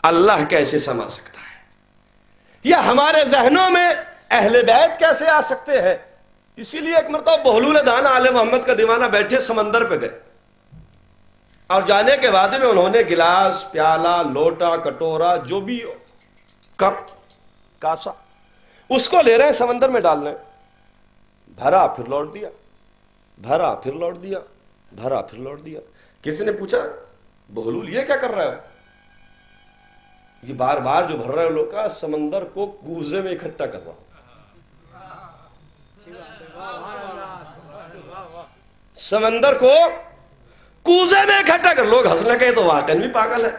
اللہ کیسے سما سکتا ہے، یا ہمارے ذہنوں میں اہل بیت کیسے آ سکتے ہیں۔ اسی لیے ایک مرتبہ بہلول دانا آل محمد کا دیوانہ بیٹھے سمندر پہ گئے، اور جانے کے بعد میں انہوں نے گلاس، پیالہ، لوٹا، کٹورا، جو بھی کپ، کاسا، اس کو لے رہے ہیں سمندر میں ڈال رہے ہیں، بھرا پھر لوٹ دیا، بھرا پھر لوٹ دیا، بھرا پھر لوٹ دیا۔ کسی نے پوچھا بہلول یہ کیا کر رہا ہے؟ یہ بار بار جو بھر رہے لوگ کا سمندر کو کوزے میں اکٹھا کر رہا ہوں۔ سمندر کو کوزے میں اکٹھا کر، لوگ ہنسنے کہے تو واقعی بھی پاگل ہے،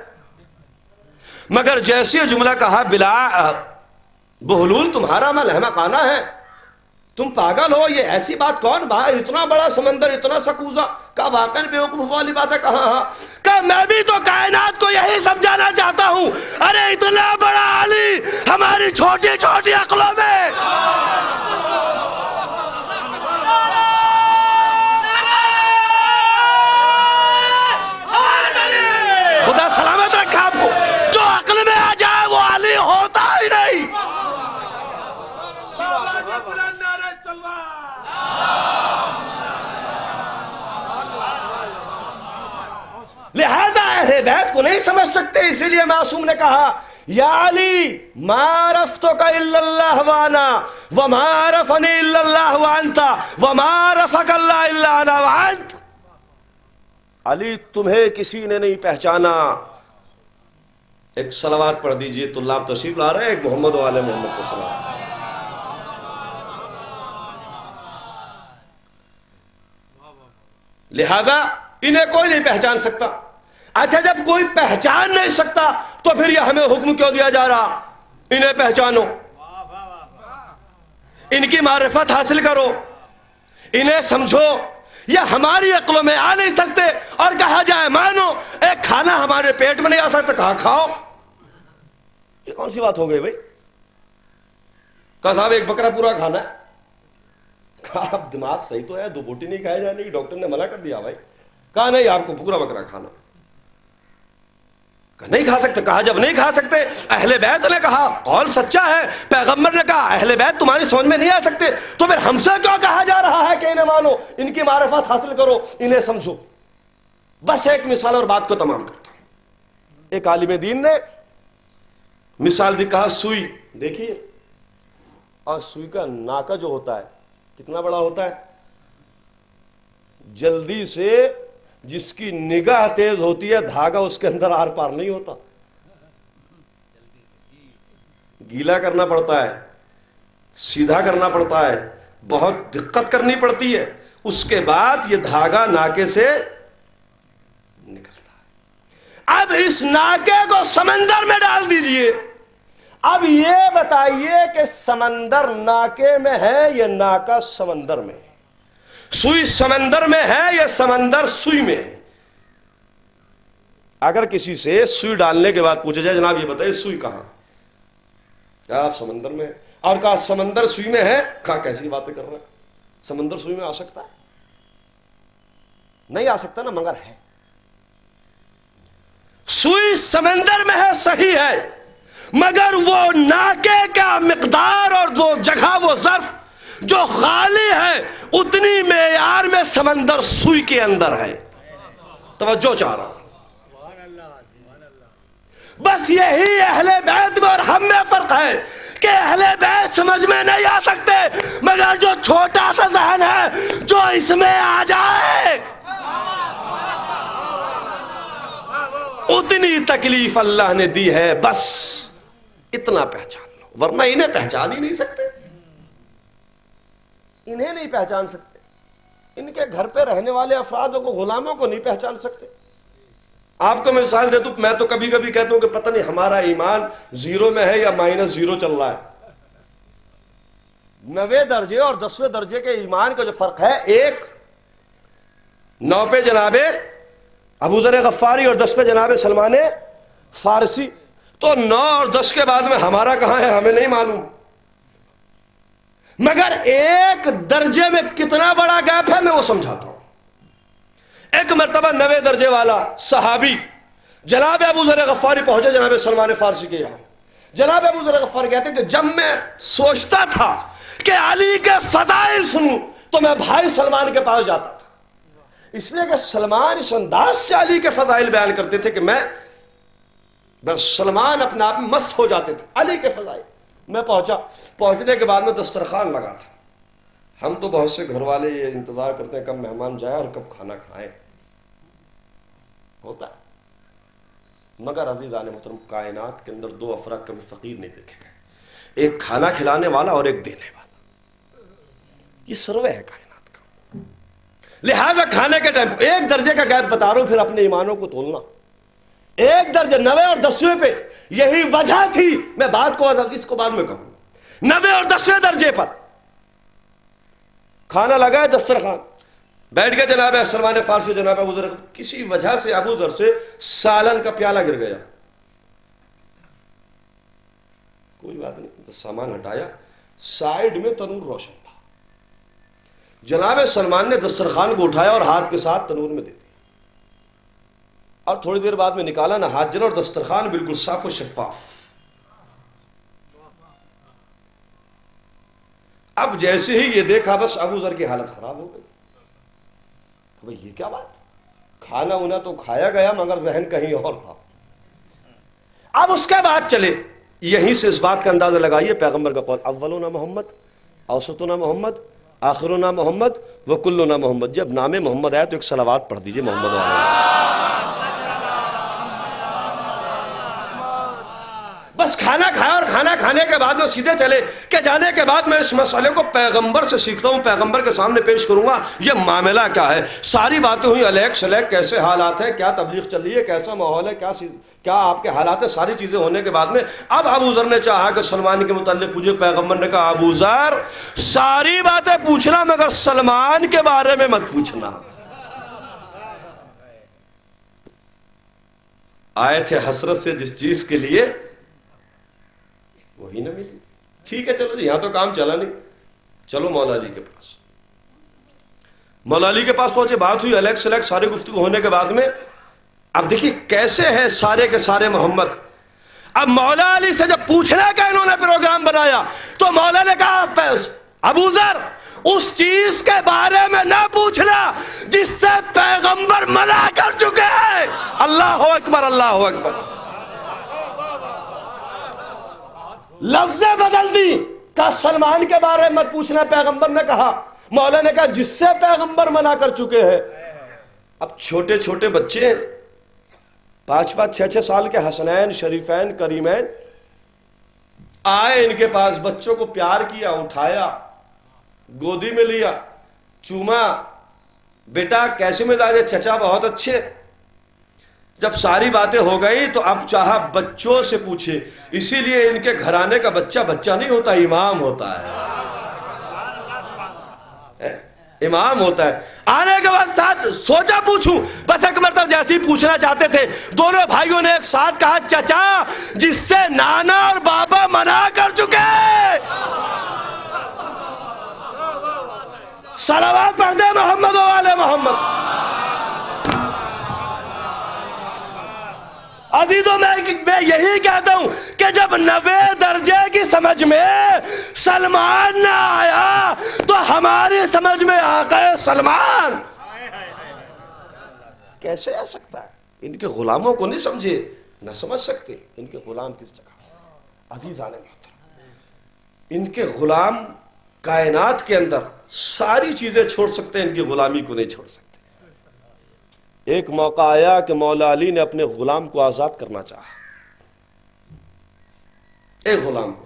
مگر جیسے یہ جملہ کہا بلا بہلول تمہارا عمل احمقانہ ہے، تم پاگل ہو، یہ ایسی بات کون بھائی، اتنا بڑا سمندر، اتنا سا کوزہ، کہا واقعی بیوقوف والی بات ہے، کہا ہاں، کہا میں بھی تو کائنات کو یہی سمجھانا چاہتا ہوں، ارے اتنا بڑا علی ہماری چھوٹی چھوٹی عقلوں میں۔ خدا سلامت رکھا آپ کو، جو عقل میں آ جائے وہ علی ہوتا ہی نہیں۔ لہذا اہل بیت کو نہیں سمجھ سکتے، اسی لیے معصوم نے کہا یا علی ما عرفتک الا اللہ وانا وما عرفنی الا اللہ وانت وما عرفک اللہ الا انا وانت۔ علی تمہیں کسی نے نہیں پہچانا۔ ایک صلوات پڑھ دیجئے، طلاب تشریف لا رہے ہیں، ایک محمد والے محمد کو صلوات۔ لہذا انہیں کوئی نہیں پہچان سکتا۔ اچھا جب کوئی پہچان نہیں سکتا تو پھر یہ ہمیں حکم کیوں دیا جا رہا، انہیں پہچانو، ان کی معرفت حاصل کرو، انہیں سمجھو۔ یہ ہماری عقلوں میں آ نہیں سکتے اور کہا جائے مانو، ایک کھانا ہمارے پیٹ میں نہیں آ سکتا، کہا کھاؤ، یہ کون سی بات ہو گئی بھائی؟ کہا صاحب ایک بکرا پورا کھانا ہے، کہا اب دماغ صحیح تو ہے، دو بوٹی نہیں کھائے جانے کی، ڈاکٹر نے منع کر دیا بھائی، کہا نہیں آپ کو پورا بکرا کھانا، کہا نہیں کھا سکتے، کہا جب نہیں کھا سکتے، اہل بیت نے کہا قول سچا ہے، پیغمبر نے کہا اہل بیت تمہاری سمجھ میں نہیں آ سکتے، تو پھر ہم سے کیوں کہا جا رہا ہے کہ انہیں مانو، ان کی معرفت حاصل کرو، انہیں سمجھو۔ بس ایک مثال اور بات کو تمام کرتا ہوں۔ ایک عالم دین نے مثال دی، کہا سوئی دیکھیے، اور سوئی کا ناکا جو ہوتا ہے کتنا بڑا ہوتا ہے، جلدی سے جس کی نگاہ تیز ہوتی ہے دھاگا اس کے اندر آر پار نہیں ہوتا، گیلا کرنا پڑتا ہے، سیدھا کرنا پڑتا ہے، بہت دقت کرنی پڑتی ہے، اس کے بعد یہ دھاگا ناکے سے نکلتا ہے۔ اب اس ناکے کو سمندر میں ڈال دیجئے، اب یہ بتائیے کہ سمندر ناکے میں ہے یا ناکا سمندر میں ہے، سوئی سمندر میں ہے یا سمندر سوئی میں ہے؟ اگر کسی سے سوئی ڈالنے کے بعد پوچھا جائے جناب یہ بتائیے سوئی کہاں، کہا آپ سمندر میں ہے، اور کہا سمندر سوئی میں ہے، کہا کیسی باتیں کر رہے ہیں، سمندر سوئی میں آ سکتا ہے؟ نہیں آ سکتا نا، مگر ہے۔ سوئی سمندر میں ہے صحیح ہے، مگر وہ ناکے کا مقدار اور وہ جگہ، وہ ظرف جو خالی ہے، اتنی معیار میں سمندر سوئی کے اندر ہے۔ توجہ چاہ رہا ہوں، بس یہی اہل بیت میں اور ہم میں فرق ہے کہ اہل بیت سمجھ میں نہیں آ سکتے، مگر جو چھوٹا سا ذہن ہے جو اس میں آ جائے اتنی تکلیف اللہ نے دی ہے، بس اتنا پہچان لو، ورنہ انہیں پہچان ہی نہیں سکتے، انہیں نہیں پہچان سکتے، ان کے گھر پہ رہنے والے افرادوں کو، غلاموں کو نہیں پہچان سکتے۔ آپ کو میں مثال دے دوں، میں تو کبھی کبھی کہتا ہوں کہ پتہ نہیں ہمارا ایمان 0 میں ہے یا -0 چل رہا ہے۔ 9ویں درجے اور 10ویں درجے کے ایمان کا جو فرق ہے، ایک 9 پہ جناب ابو ذر غفاری اور 10 پہ جناب سلمان فارسی، تو 9 اور 10 کے بعد میں ہمارا کہاں ہے ہمیں نہیں معلوم، مگر ایک درجے میں کتنا بڑا گیپ ہے میں وہ سمجھاتا ہوں۔ ایک مرتبہ 9ویں درجے والا صحابی جناب ابو ذر غفاری پہنچے جناب سلمان فارسی کے یہاں۔ جناب ابو ذر غفاری کہتے ہیں کہ جب میں سوچتا تھا کہ علی کے فضائل سنوں تو میں بھائی سلمان کے پاس جاتا تھا، اس لیے کہ سلمان اس انداز سے علی کے فضائل بیان کرتے تھے کہ میں بس سلمان اپنے آپ میں مست ہو جاتے تھے علی کے فضائل۔ میں پہنچنے کے بعد میں دسترخوان لگا تھا۔ ہم تو بہت سے گھر والے یہ انتظار کرتے ہیں کب مہمان جائے اور کب کھانا کھائیں، ہوتا ہے، مگر عزیزان محترم کائنات کے اندر 2 افراد کبھی فقیر نہیں دیکھے گئے، ایک کھانا کھلانے والا اور ایک دینے والا۔ یہ سروے ہے کائنات کا، لہذا کھانے کے ٹائم ایک درجے کا گیپ بتا رہا ہوں، پھر اپنے ایمانوں کو تولنا۔ ایک درجے 9ویں اور 10ویں پہ یہی وجہ تھی، میں بات کو اس کو بعد میں کہوں گا۔ 9ویں اور 10ویں درجے پر کھانا لگا ہے، دسترخوان بیٹھ کے جناب سلمان فارسی جناب ابو ذر، کسی وجہ سے ابو ذر سے سالن کا پیالہ گر گیا، کوئی بات نہیں، سامان ہٹایا، سائیڈ میں تنور روشن تھا، جناب سلمان نے دسترخوان کو اٹھایا اور ہاتھ کے ساتھ تنور میں دے دیا، اور تھوڑی دیر بعد میں نکالا، نہ ہاتھ جلا اور دسترخوان بالکل صاف و شفاف۔ اب جیسے ہی یہ دیکھا بس ابو ذر کی حالت خراب ہو گئی، بھئی یہ کیا بات، کھانا ہونا تو کھایا گیا مگر ذہن کہیں اور تھا۔ اب اس کے بعد چلے، یہیں سے اس بات کا اندازہ لگائیے پیغمبر کا قول، اولنا محمد، اوسطنا محمد، آخرنا محمد، وکلنا محمد۔ جب نام محمد آیا تو ایک صلوات پڑھ دیجئے محمد والے۔ بس کھانا کھایا اور کھانا کھانے کے بعد میں سیدھے چلے کہ جانے کے بعد میں اس مسئلے کو پیغمبر سے سیکھتا ہوں، پیغمبر کے سامنے پیش کروں گا یہ معاملہ کیا ہے۔ ساری باتیں ہوئی الیک شلیک، کیسے حالات ہیں، کیا تبلیغ چل رہی ہے، کیسا ماحول ہے، کیا آپ کے حالات ہیں، ساری چیزیں ہونے کے بعد میں اب ابو ذر نے چاہا کہ سلمان کے متعلق پوچھے۔ پیغمبر نے کہا ابو ذر ساری باتیں پوچھنا مگر سلمان کے بارے میں مت پوچھنا۔ آئے تھے حسرت سے جس چیز کے لیے وہی نہ ملی، ٹھیک ہے چلو جی، یہاں تو کام چلا نہیں، چلو مولا علی کے پاس۔ مولا علی کے پاس پہنچے، بات ہوئی الیک سلیک، سارے گفتگو ہونے کے بعد میں اب دیکھیے کیسے ہیں سارے کے سارے محمد۔ اب مولا علی سے جب پوچھنے کا انہوں نے پروگرام بنایا تو مولا نے کہا ابو ذر اس چیز کے بارے میں نہ پوچھنا جس سے پیغمبر منع کر چکے ہیں۔ اللہ اکبر، اللہ اکبر، لفظیں بدل دی، کہا سلمان کے بارے میں مت پوچھنا، پیغمبر نے کہا، مولا نے کہا جس سے پیغمبر منع کر چکے ہیں۔ اب چھوٹے چھوٹے بچے 5-5 6-6 سال کے حسنین شریفین کریمین آئے ان کے پاس، بچوں کو پیار کیا، اٹھایا، گودی میں لیا، چوما، بیٹا کیسے مزاج ہے، چچا بہت اچھے۔ جب ساری باتیں ہو گئی تو اب چاہا بچوں سے پوچھے، اسی لیے ان کے گھرانے کا بچہ بچہ نہیں ہوتا، امام ہوتا ہے، امام ہوتا ہے۔ آنے کے بعد ساتھ سوچا پوچھوں، بس ایک مرتبہ جیسے ہی پوچھنا چاہتے تھے دونوں بھائیوں نے ایک ساتھ کہا چچا جس سے نانا اور بابا منع کر چکے۔ صلوات پڑھ دے محمد و آل محمد۔ عزیزوں میں یہی کہتا ہوں کہ جب 9ویں درجے کی سمجھ میں سلمان نہ آیا تو ہماری سمجھ میں آقا سلمان کیسے آ سکتا ہے؟ ان کے غلاموں کو نہیں سمجھے، نہ سمجھ سکتے ان کے غلام کس جگہ. عزیزان محترم، ان کے غلام کائنات کے اندر ساری چیزیں چھوڑ سکتے ہیں، ان کی غلامی کو نہیں چھوڑ سکتے. ایک موقع آیا کہ مولا علی نے اپنے غلام کو آزاد کرنا چاہا. ایک غلام کو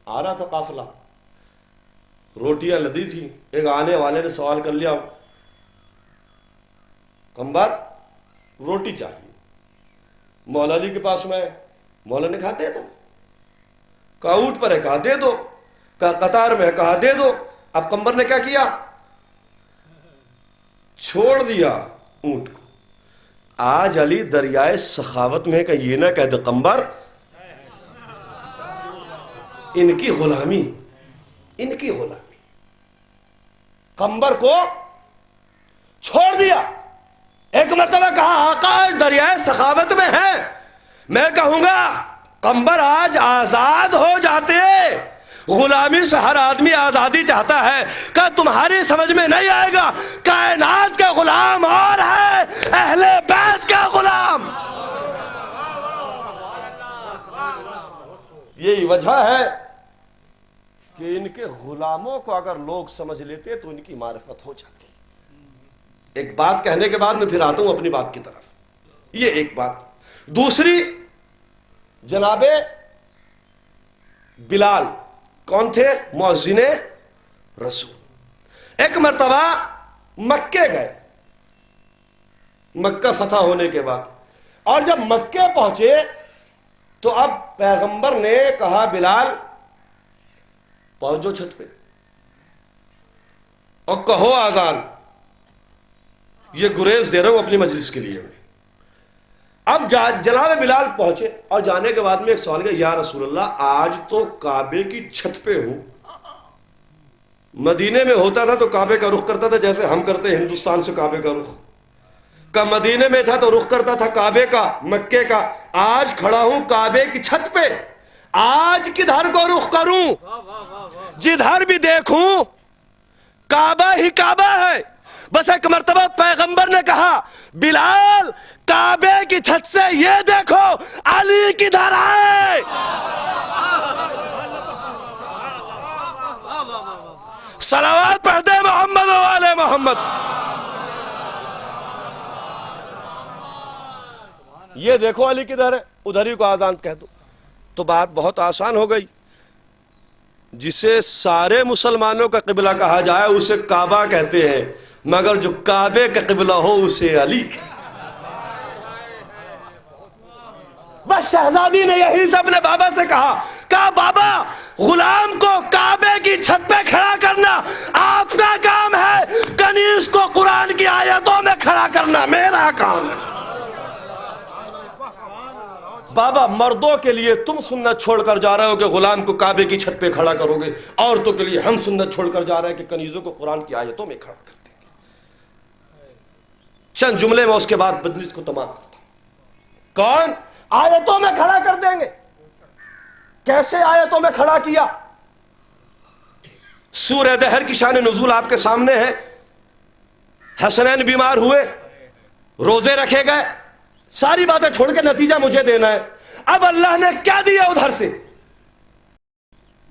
آ رہا تھا قافلہ، روٹیاں لدی تھی، ایک آنے والے نے سوال کر لیا، قمبر روٹی چاہیے. مولا علی کے پاس میں، مولا نے کہا دے دو. کہا اونٹ پر ہے، کہا دے دو. کہا قطار میں ہے، کہا دے دو. اب قمبر نے کیا کیا؟ چھوڑ دیا اونٹ کو. آج علی دریائے سخاوت میں ہے کہ یہ نہ کہہ دے قمبر، ان کی غلامی، ان کی غلامی. قمبر کو چھوڑ دیا. ایک مرتبہ کہا آقا آج دریائے سخاوت میں ہے. میں کہوں گا قمبر آج آزاد ہو جاتے. غلامی سے ہر آدمی آزادی چاہتا ہے. کہ تمہاری سمجھ میں نہیں آئے گا، کائنات کا غلام اور ہے اہل بیت کا غلام. یہی وجہ ہے کہ ان کے غلاموں کو اگر لوگ سمجھ لیتے تو ان کی معرفت ہو جاتی. ایک بات کہنے کے بعد میں پھر آتا ہوں اپنی بات کی طرف. یہ ایک بات. دوسری، جناب بلال کون تھے؟ مؤذن رسول. ایک مرتبہ مکے گئے، مکہ فتح ہونے کے بعد، اور جب مکے پہنچے تو اب پیغمبر نے کہا بلال پہنچو چھت پہ اور کہو آذان. یہ گریز دے رہا ہوں اپنی مجلس کے لیے. اب جناب بلال پہنچے اور جانے کے بعد میں ایک سوال کیا، یا رسول اللہ آج تو کعبے کی چھت پہ ہوں. مدینے میں ہوتا تھا تو کعبے کا رخ کرتا تھا جیسے ہم کرتے ہندوستان سے کعبے کا رخ. کا مدینے میں تھا تو رخ کرتا تھا کعبے کا، مکے کا. آج کھڑا ہوں کعبے کی چھت پہ، آج کدھر کو رخ کروں؟ جدھر بھی دیکھوں کعبہ ہی کعبہ ہے. بس ایک مرتبہ پیغمبر نے کہا بلال کعبے کی چھت سے یہ دیکھو علی کدھر آئے. صلوات پڑھ دے محمد و آل محمد. یہ دیکھو علی کدھر ہے، ادھر ہی کو آزان کہہ دو. تو بات بہت آسان ہو گئی. جسے سارے مسلمانوں کا قبلہ کہا جائے اسے کعبہ کہتے ہیں، مگر جو کعبے کا قبلہ ہو اسے علی کہتے ہیں. بس شہزادی نے یہی سے اپنے بابا سے کہا بابا غلام کو کعبے کی چھت پہ کھڑا کرنا آپ کا کام ہے، کنیز کو قرآن کی آیتوں میں کھڑا کرنا میرا کام ہے. بابا مردوں کے لیے تم سنت چھوڑ کر جا رہے ہو کہ غلام کو کعبے کی چھت پہ کھڑا کرو گے، عورتوں کے لیے ہم سنت چھوڑ کر جا رہے ہیں کہ کنیزوں کو قرآن کی آیتوں میں کھڑا کر دیں گے. چند جملے میں اس کے بعد مجلس کو تمام کرتا ہوں. کون آیتوں میں کھڑا کر دیں گے؟ کیسے آیتوں میں کھڑا کیا؟ سورہ دہر کی شان نزول آپ کے سامنے ہے. حسنین بیمار ہوئے، روزے رکھے گئے، ساری باتیں چھوڑ کے نتیجہ مجھے دینا ہے. اب اللہ نے کیا دیا ادھر سے؟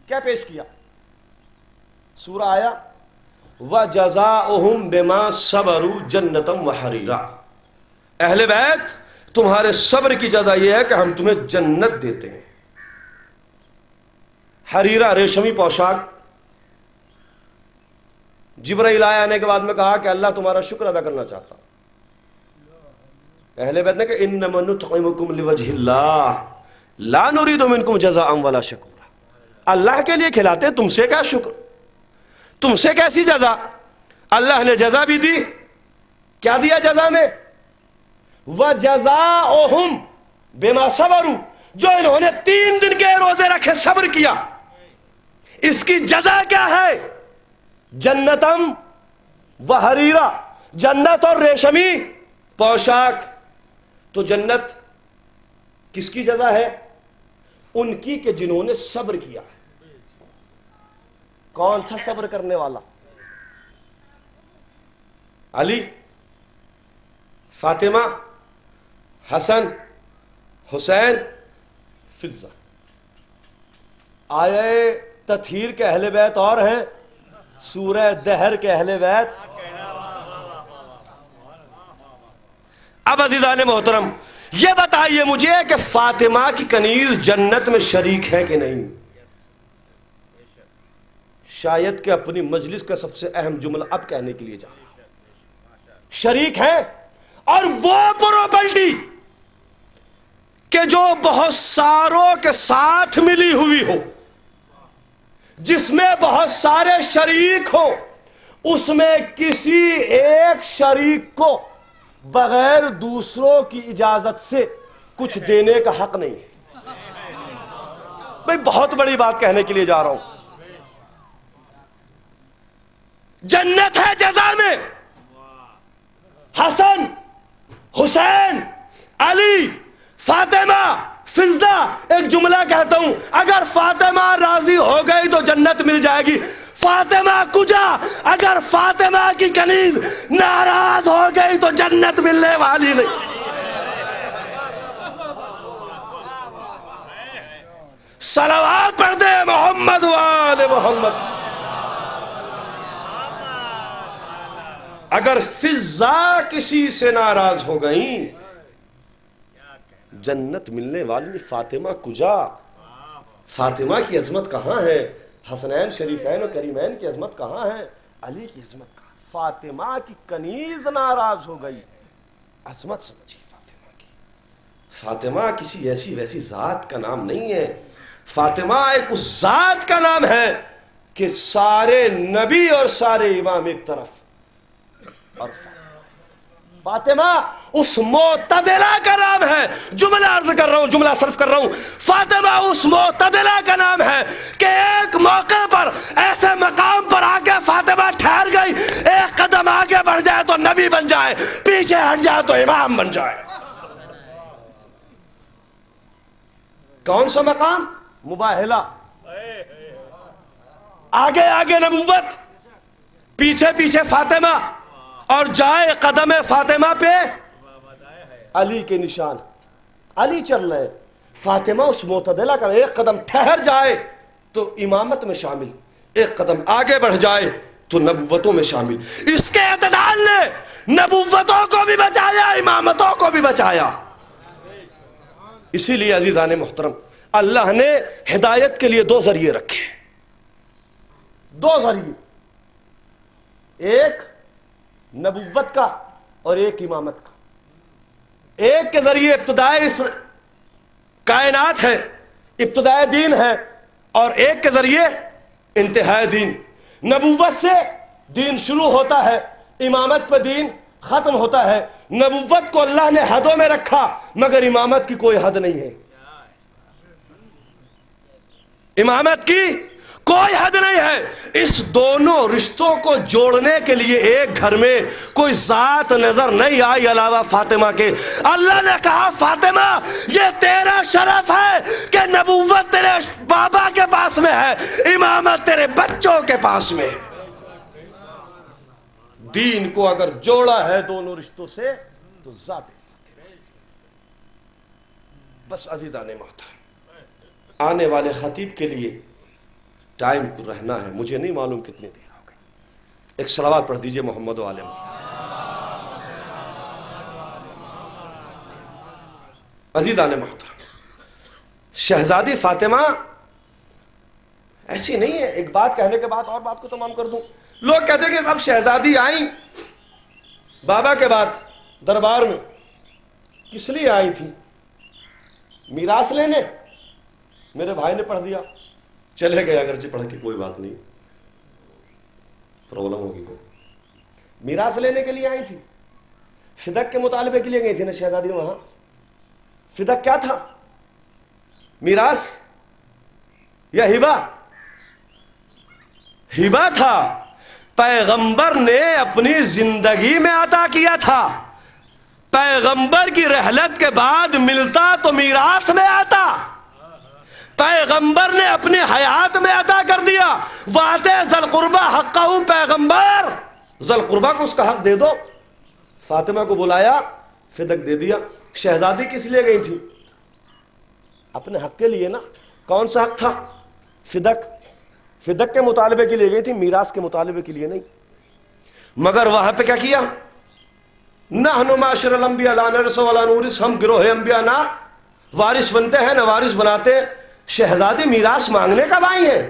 کیا پیش کیا؟ سورہ آیا وَجَزَاؤُهُمْ بِمَا صَبَرُوا جَنَّةً وَحَرِيرًا. اہل بیت تمہارے صبر کی جزا یہ ہے کہ ہم تمہیں جنت دیتے ہیں. حریرہ ریشمی پوشاک. جبرائیل آئے آنے کے بعد میں کہا کہ اللہ تمہارا شکر ادا کرنا چاہتا ہوں. اہل بیت نے کہا انما نطعمکم لوجہ اللہ لا نرید منکم جزاء ولا شکورا. اللہ کے لیے کھلاتے ہیں، تم سے کیا شکر، تم سے کیسی جزا؟ اللہ نے جزا بھی دی. کیا دیا جزا میں؟ وَجَزَاؤُهُمْ بِمَا صَبَرُوا. جو انہوں نے 3 دن کے روزے رکھے، صبر کیا، اس کی جزا کیا ہے؟ جنتم وحریرہ، جنت اور ریشمی پوشاک. تو جنت کس کی جزا ہے؟ ان کی کہ جنہوں نے صبر کیا. کون تھا صبر کرنے والا؟ علی، فاطمہ، حسن حسین فضہ. آیے تطہیر کے اہل بیت اور ہیں، سورہ دہر کے اہل بیت. اب عزیزان محترم یہ بتائیے مجھے کہ فاطمہ کی کنیز جنت میں شریک ہے کہ نہیں؟ شاید کہ اپنی مجلس کا سب سے اہم جملہ اب کہنے کے لیے جا رہا ہوں. شریک ہے، اور وہ پراپرٹی کہ جو بہت ساروں کے ساتھ ملی ہوئی ہو، جس میں بہت سارے شریک ہو، اس میں کسی ایک شریک کو بغیر دوسروں کی اجازت سے کچھ دینے کا حق نہیں ہے. میں بہت بڑی بات کہنے کے لیے جا رہا ہوں. جنت ہے جزا میں. حسن حسین علی فاطمہ فضہ. ایک جملہ کہتا ہوں، اگر فاطمہ راضی ہو گئی تو جنت مل جائے گی. فاطمہ کجا، اگر فاطمہ کی کنیز ناراض ہو گئی تو جنت ملنے والی نہیں. صلوات پڑھ دے محمد وآل محمد. اگر فضہ کسی سے ناراض ہو گئیں جنت ملنے والی. فاطمہ کجا، فاطمہ کی عظمت کہاں ہے؟ حسنین شریفین و کریمین کی عظمت کہاں ہے؟ علی کی عظمت کہاں؟ فاطمہ کی کنیز ناراض ہو گئی. عظمت سمجھیے فاطمہ کی. فاطمہ کسی ایسی ویسی ذات کا نام نہیں ہے. فاطمہ ایک اس ذات کا نام ہے کہ سارے نبی اور سارے امام ایک طرف، اور فاطمہ اس معتدلہ کا نام ہے. جملہ عرض کر رہا ہوں، جملہ صرف کر رہا ہوں. فاطمہ اس معتدلہ کا نام ہے کہ ایک موقع پر ایسے مقام پر آگے فاطمہ ٹھہر گئی، ایک قدم آگے بڑھ جائے تو نبی بن جائے، پیچھے ہٹ جائے تو امام بن جائے. کون سا مقام؟ مباہلہ. آگے آگے نبوت، پیچھے پیچھے فاطمہ، اور جائے قدم فاطمہ پہ علی کے نشان. علی چل رہے، فاطمہ اس معتدلہ کا. ایک قدم ٹھہر جائے تو امامت میں شامل، ایک قدم آگے بڑھ جائے تو نبوتوں میں شامل. اس کے اعتدال نے نبوتوں کو بھی بچایا، امامتوں کو بھی بچایا. اسی لیے عزیزان محترم اللہ نے ہدایت کے لیے دو ذریعے رکھے. دو ذریعے، ایک نبوت کا اور ایک امامت کا. ایک کے ذریعے ابتدائے اس کائنات ہے، ابتدائے دین ہے، اور ایک کے ذریعے انتہائی دین. نبوت سے دین شروع ہوتا ہے، امامت پہ دین ختم ہوتا ہے. نبوت کو اللہ نے حدوں میں رکھا مگر امامت کی کوئی حد نہیں ہے. امامت کی کوئی حد نہیں ہے. اس دونوں رشتوں کو جوڑنے کے لیے ایک گھر میں کوئی ذات نظر نہیں آئی علاوہ فاطمہ کے. اللہ نے کہا فاطمہ یہ تیرا شرف ہے کہ نبوت تیرے بابا کے پاس میں ہے، امامت تیرے بچوں کے پاس میں ہے. دین کو اگر جوڑا ہے دونوں رشتوں سے تو ذات فاطمہ. بس عزیزان محترم آنے والے خطیب کے لیے ٹائم پر رہنا ہے. مجھے نہیں معلوم کتنی دیر ہو گئی. ایک صلوات پڑھ دیجئے محمد و آل محمد. عزیزان محترم شہزادی فاطمہ ایسی نہیں ہے. ایک بات کہنے کے بعد اور بات کو تمام کر دوں. لوگ کہتے ہیں کہ اب شہزادی آئیں بابا کے بعد دربار میں، کس لیے آئی تھی؟ میراث لینے. میرے بھائی نے پڑھ دیا چلے گئے، اگرچہ پڑھ کے کوئی بات نہیں، پرابلم ہوگی. میراث لینے کے لیے آئی تھی، فدق کے مطالبے کے لیے گئی تھی نا شہزادی. وہاں فدق کیا تھا؟ میراث یا ہبہ؟ ہبہ تھا. پیغمبر نے اپنی زندگی میں عطا کیا تھا. پیغمبر کی رحلت کے بعد ملتا تو میراث میں آتا. پیغمبر نے اپنی حیات میں عطا کر دیا. وعدے ذل قربہ حقہ، پیغمبر ذل قربہ کو اس کا حق دے دو. فاطمہ کو بلایا، فدک دے دیا. شہزادی کس لیے گئی تھی؟ اپنے حق کے لیے نا. کون سا حق تھا؟ فدک. فدک کے مطالبے کے لیے گئی تھی، میراث کے مطالبے کے لیے نہیں. مگر وہاں پہ کیا کیا؟ نحن معاشر الانبیاء لا نرث ولا نورث، ہم گروہ انبیاء نہ وارث بنتے ہیں نہ وارث بناتے. شہزادی میراث مانگنے کب آئی ہیں؟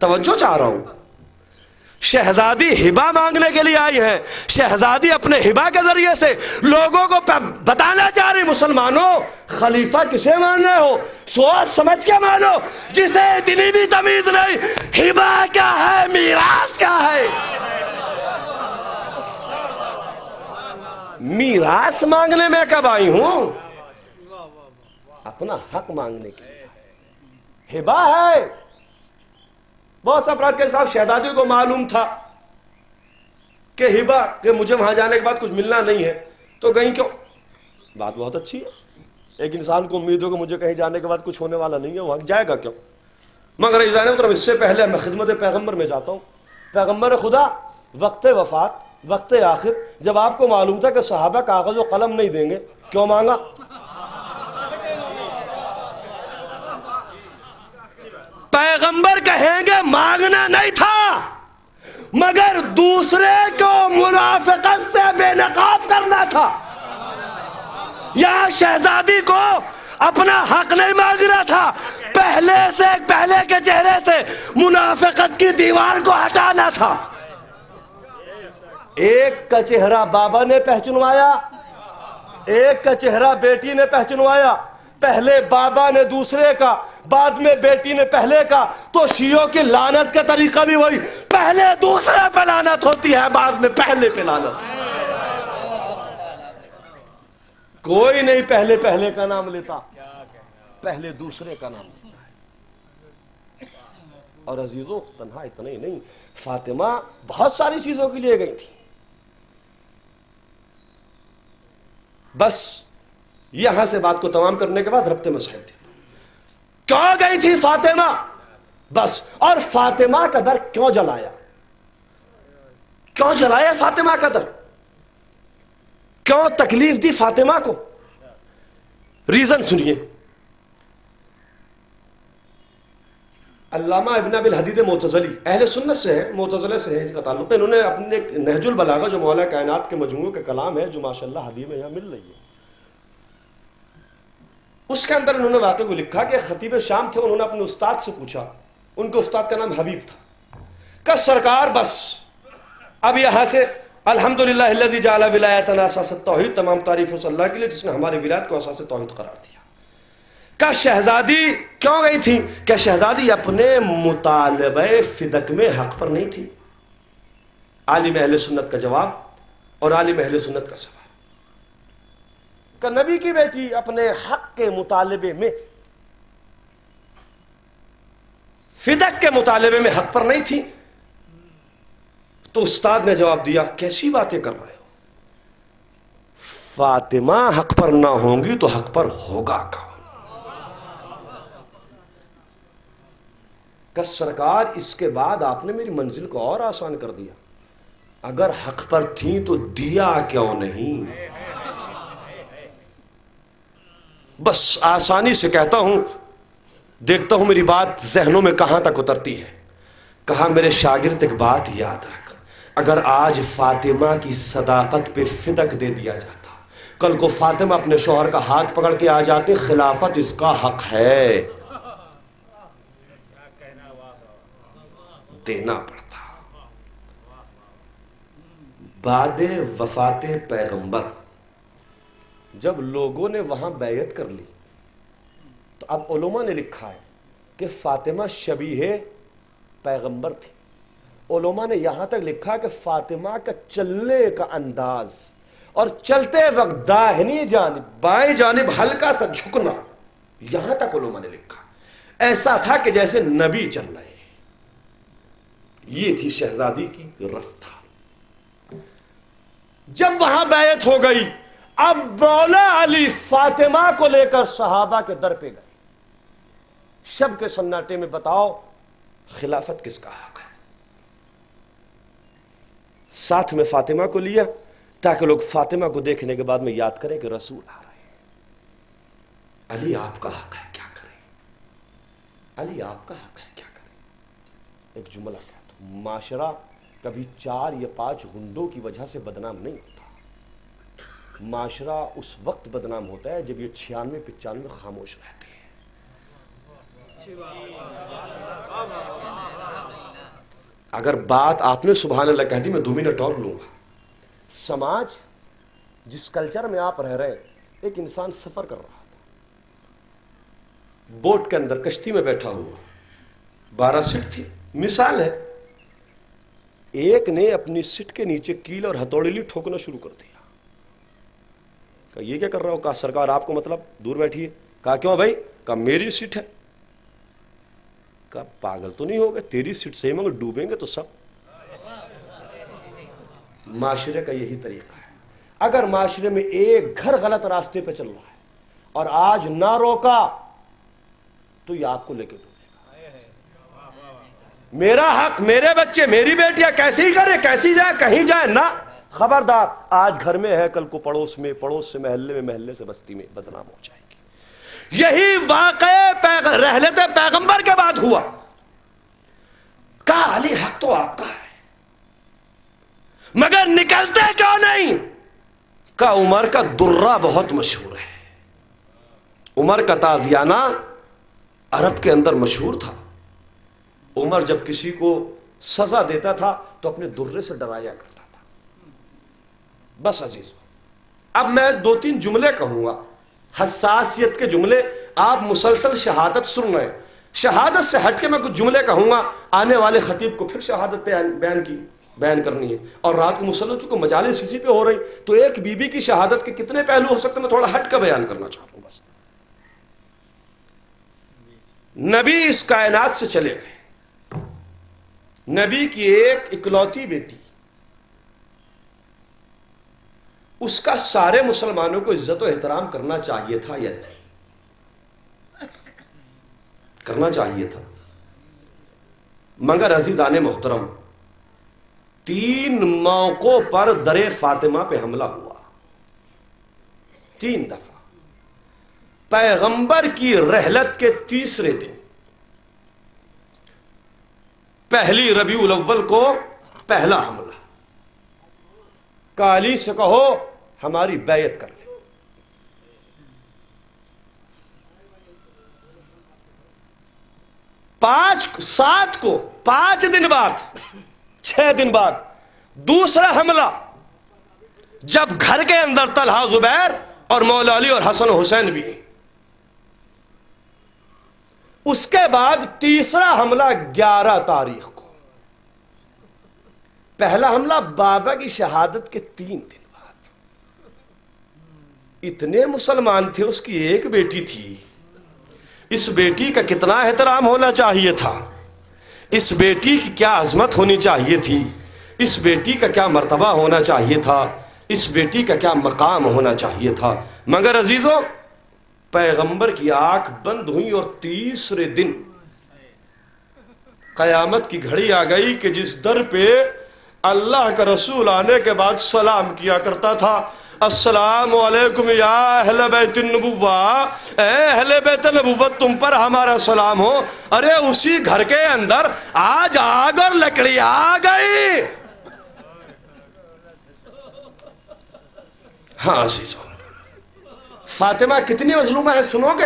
توجہ چاہ رہا ہوں. شہزادی ہبہ مانگنے کے لیے آئی ہے. شہزادی اپنے ہبہ کے ذریعے سے لوگوں کو بتانا چاہ رہی، مسلمانوں خلیفہ کسے مان رہے ہو؟ سوچ سمجھ کے مانو. جسے اتنی بھی تمیز نہیں ہبہ کیا ہے میراث کیا ہے. میراث مانگنے میں کب آئی ہوں؟ اپنا حق مانگنے کے لیے. ہبہ ہے. بہت سے افراد کے حساب شہزادی کو معلوم تھا کہ ہبہ کہ مجھے وہاں جانے کے بعد کچھ ملنا نہیں ہے تو گئی کیوں. بات بہت اچھی ہے. ایک انسان کو امید ہو کہ مجھے کہیں جانے کے بعد کچھ ہونے والا نہیں ہے، وہاں جائے گا کیوں. مگر اس سے پہلے میں خدمت پیغمبر میں جاتا ہوں. پیغمبر خدا وقت وفات، وقت آخر، جب آپ کو معلوم تھا کہ صحابہ کاغذ و قلم نہیں دیں گے، کیوں مانگا؟ پیغمبر کہیں گے مانگنا نہیں تھا، مگر دوسرے کو منافقت سے بے نقاب کرنا تھا. یا شہزادی کو اپنا حق نہیں مانگنا تھا، پہلے کے چہرے سے منافقت کی دیوار کو ہٹانا تھا. ایک کا چہرہ بابا نے پہچنوایا، ایک کا چہرہ بیٹی نے پہچنوایا. پہلے بابا نے دوسرے کا، بعد میں بیٹی نے پہلے کا. تو شیعوں کی لعنت کا طریقہ بھی وہی، پہلے دوسرے پہ لعنت ہوتی ہے، بعد میں پہلے پہ لعنت. کوئی نہیں پہلے کا نام لیتا، پہلے دوسرے کا نام لیتا ہے. اور عزیزو تنہا اتنا ہی نہیں، فاطمہ بہت ساری چیزوں کے لیے گئی تھی. بس یہاں سے بات کو تمام کرنے کے بعد ربط میں صاحب تھی. کیوں گئی تھی فاطمہ؟ بس. اور فاطمہ کا در کیوں جلایا؟ کیوں جلایا فاطمہ کا در؟ کیوں تکلیف دی فاطمہ کو؟ ریزن سنیے. علامہ ابن ابی الحدید معتزلی اہل سنت سے ہیں، معتزلہ سے ہیں، ان کا تعلق ہے. انہوں نے اپنے نہج البلاغہ جو مولا کائنات کے مجموعے کا کلام ہے، جو ماشاءاللہ حدیث میں یہاں مل رہی ہے، اس کے اندر انہوں نے واقعے کو لکھا کہ خطیب شام تھے. انہوں نے اپنے استاد سے پوچھا، ان کے استاد کا نام حبیب تھا، کہ سرکار بس اب یہاں سے الحمدللہ الذی جعل ولایتنا اساس التوحید، تمام تعریف اس اللہ کے لیے جس نے ہماری ولایت کو اساس توحید قرار دیا. کہ شہزادی کیوں گئی تھی؟ کہ شہزادی اپنے مطالبہ فدک میں حق پر نہیں تھی. عالم اہل سنت کا جواب اور عالم اہل سنت کا سوال کہ نبی کی بیٹی اپنے حق کے مطالبے میں، فدک کے مطالبے میں حق پر نہیں تھی. تو استاد نے جواب دیا، کیسی باتیں کر رہے ہو؟ فاطمہ حق پر نہ ہوں گی تو حق پر ہوگا کون؟ کہ سرکار اس کے بعد آپ نے میری منزل کو اور آسان کر دیا. اگر حق پر تھیں تو دیا کیوں نہیں؟ بس آسانی سے کہتا ہوں، دیکھتا ہوں میری بات ذہنوں میں کہاں تک اترتی ہے. کہا میرے شاگرد ایک بات یاد رکھ، اگر آج فاطمہ کی صداقت پہ فدک دے دیا جاتا، کل کو فاطمہ اپنے شوہر کا ہاتھ پکڑ کے آ جاتے، خلافت اس کا حق ہے، دینا پڑتا. بعد وفات پیغمبر جب لوگوں نے وہاں بیعت کر لی تو اب علماء نے لکھا ہے کہ فاطمہ شبیہ پیغمبر تھی. علماء نے یہاں تک لکھا کہ فاطمہ کا چلنے کا انداز اور چلتے وقت داہنی جانب بائیں جانب ہلکا سا جھکنا، یہاں تک علماء نے لکھا ایسا تھا کہ جیسے نبی چل رہے ہیں. یہ تھی شہزادی کی رفتار. جب وہاں بیعت ہو گئی، اب مولا علی فاطمہ کو لے کر صحابہ کے در پہ گئے. شب کے سناٹے میں بتاؤ خلافت کس کا حق ہے؟ ساتھ میں فاطمہ کو لیا، تاکہ لوگ فاطمہ کو دیکھنے کے بعد میں یاد کریں کہ رسول آ رہے ہیں۔ علی آپ کا حق ہے، کیا کریں؟ علی آپ کا حق ہے، کیا کریں؟ ایک جملہ کہتا ہوں، معاشرہ کبھی 4 یا 5 غنڈوں کی وجہ سے بدنام نہیں ہوتا، معاشرہ اس وقت بدنام ہوتا ہے جب یہ 96-95 خاموش رہتے ہیں۔ اگر بات آپ نے سبحان اللہ کہہ دی، میں 2 منٹ اور لوں گا۔ سماج جس کلچر میں آپ رہ رہے ہیں، ایک انسان سفر کر رہا تھا، بوٹ کے اندر کشتی میں بیٹھا ہوا، 12 سیٹ تھی، مثال ہے، ایک نے اپنی سیٹ کے نیچے کیل اور ہتھوڑی لی، ٹھوکنا شروع کر دیا۔ کہا یہ کیا کر رہا ہو؟ کہا سرکار آپ کو مطلب، دور بیٹھیے۔ کہا کیوں بھائی؟ کہا میری سیٹ ہے۔ کہا پاگل تو نہیں ہوگا، تیری سیٹ سے ہی مگر ڈوبیں گے تو سب۔ معاشرے کا یہی طریقہ ہے، اگر معاشرے میں ایک گھر غلط راستے پہ چل رہا ہے اور آج نہ روکا تو یہ آپ کو لے کے ڈوبے گا۔ میرا حق، میرے بچے، میری بیٹیاں کیسی ہی کرے، کیسی جائے، کہیں جائے نہ، خبردار، آج گھر میں ہے کل کو پڑوس میں، پڑوس سے محلے میں، محلے سے بستی میں بدنام ہو جائے گی۔ یہی واقعہ رحلت پیغمبر کے بعد ہوا۔ کہا علی حق تو آپ کا ہے، مگر نکلتے کیوں نہیں؟ کہا عمر کا درہ بہت مشہور ہے، عمر کا تازیانہ عرب کے اندر مشہور تھا۔ عمر جب کسی کو سزا دیتا تھا تو اپنے درے سے ڈرایا کرتا تھا۔ بس عزیز، اب میں 2-3 جملے کہوں گا، حساسیت کے جملے، آپ مسلسل شہادت سن رہے ہیں، شہادت سے ہٹ کے میں کچھ جملے کہوں گا، آنے والے خطیب کو پھر شہادت بیان کرنی ہے، اور رات کو مسلسل چونکہ مجالس اسی پہ ہو رہی، تو ایک بی بی کی شہادت کے کتنے پہلو ہو سکتے ہیں، میں تھوڑا ہٹ کر بیان کرنا چاہتا ہوں۔ بس نبی اس کائنات سے چلے گئے، نبی کی ایک اکلوتی بیٹی، اس کا سارے مسلمانوں کو عزت و احترام کرنا چاہیے تھا یا نہیں؟ کرنا چاہیے تھا، مگر عزیزان محترم 3 موقعوں پر در فاطمہ پہ حملہ ہوا، 3 دفعہ۔ پیغمبر کی رحلت کے 3رے دن، 1 ربیع الاول کو پہلا حملہ، علی سے کہو ہماری بیعت کر لے۔ 7 کو 5 دن بعد، 6 دن بعد دوسرا حملہ، جب گھر کے اندر طلحہ، زبیر اور مولا علی اور حسن و حسین بھی ہیں۔ اس کے بعد تیسرا حملہ 11 تاریخ کو، پہلا حملہ بابا کی شہادت کے 3 دن بعد۔ اتنے مسلمان تھے، اس کی ایک بیٹی تھی، اس بیٹی کا کتنا احترام ہونا چاہیے تھا، اس بیٹی کی کیا عظمت ہونی چاہیے تھی، اس بیٹی کا کیا مرتبہ ہونا چاہیے تھا، اس بیٹی کا کیا مقام ہونا چاہیے تھا۔ مگر عزیزوں، پیغمبر کی آنکھ بند ہوئی اور 3رے دن قیامت کی گھڑی آ گئی کہ جس در پہ اللہ کا رسول آنے کے بعد سلام کیا کرتا تھا، السلام علیکم یا اہل بیت النبوہ، اے اہل بیت نبوت تم پر ہمارا سلام ہو۔ ارے اسی گھر کے اندر آج آگ اور لکڑی آ گئی۔ ہاں عزیزوں، فاطمہ کتنی مظلومہ ہے سنو گے؟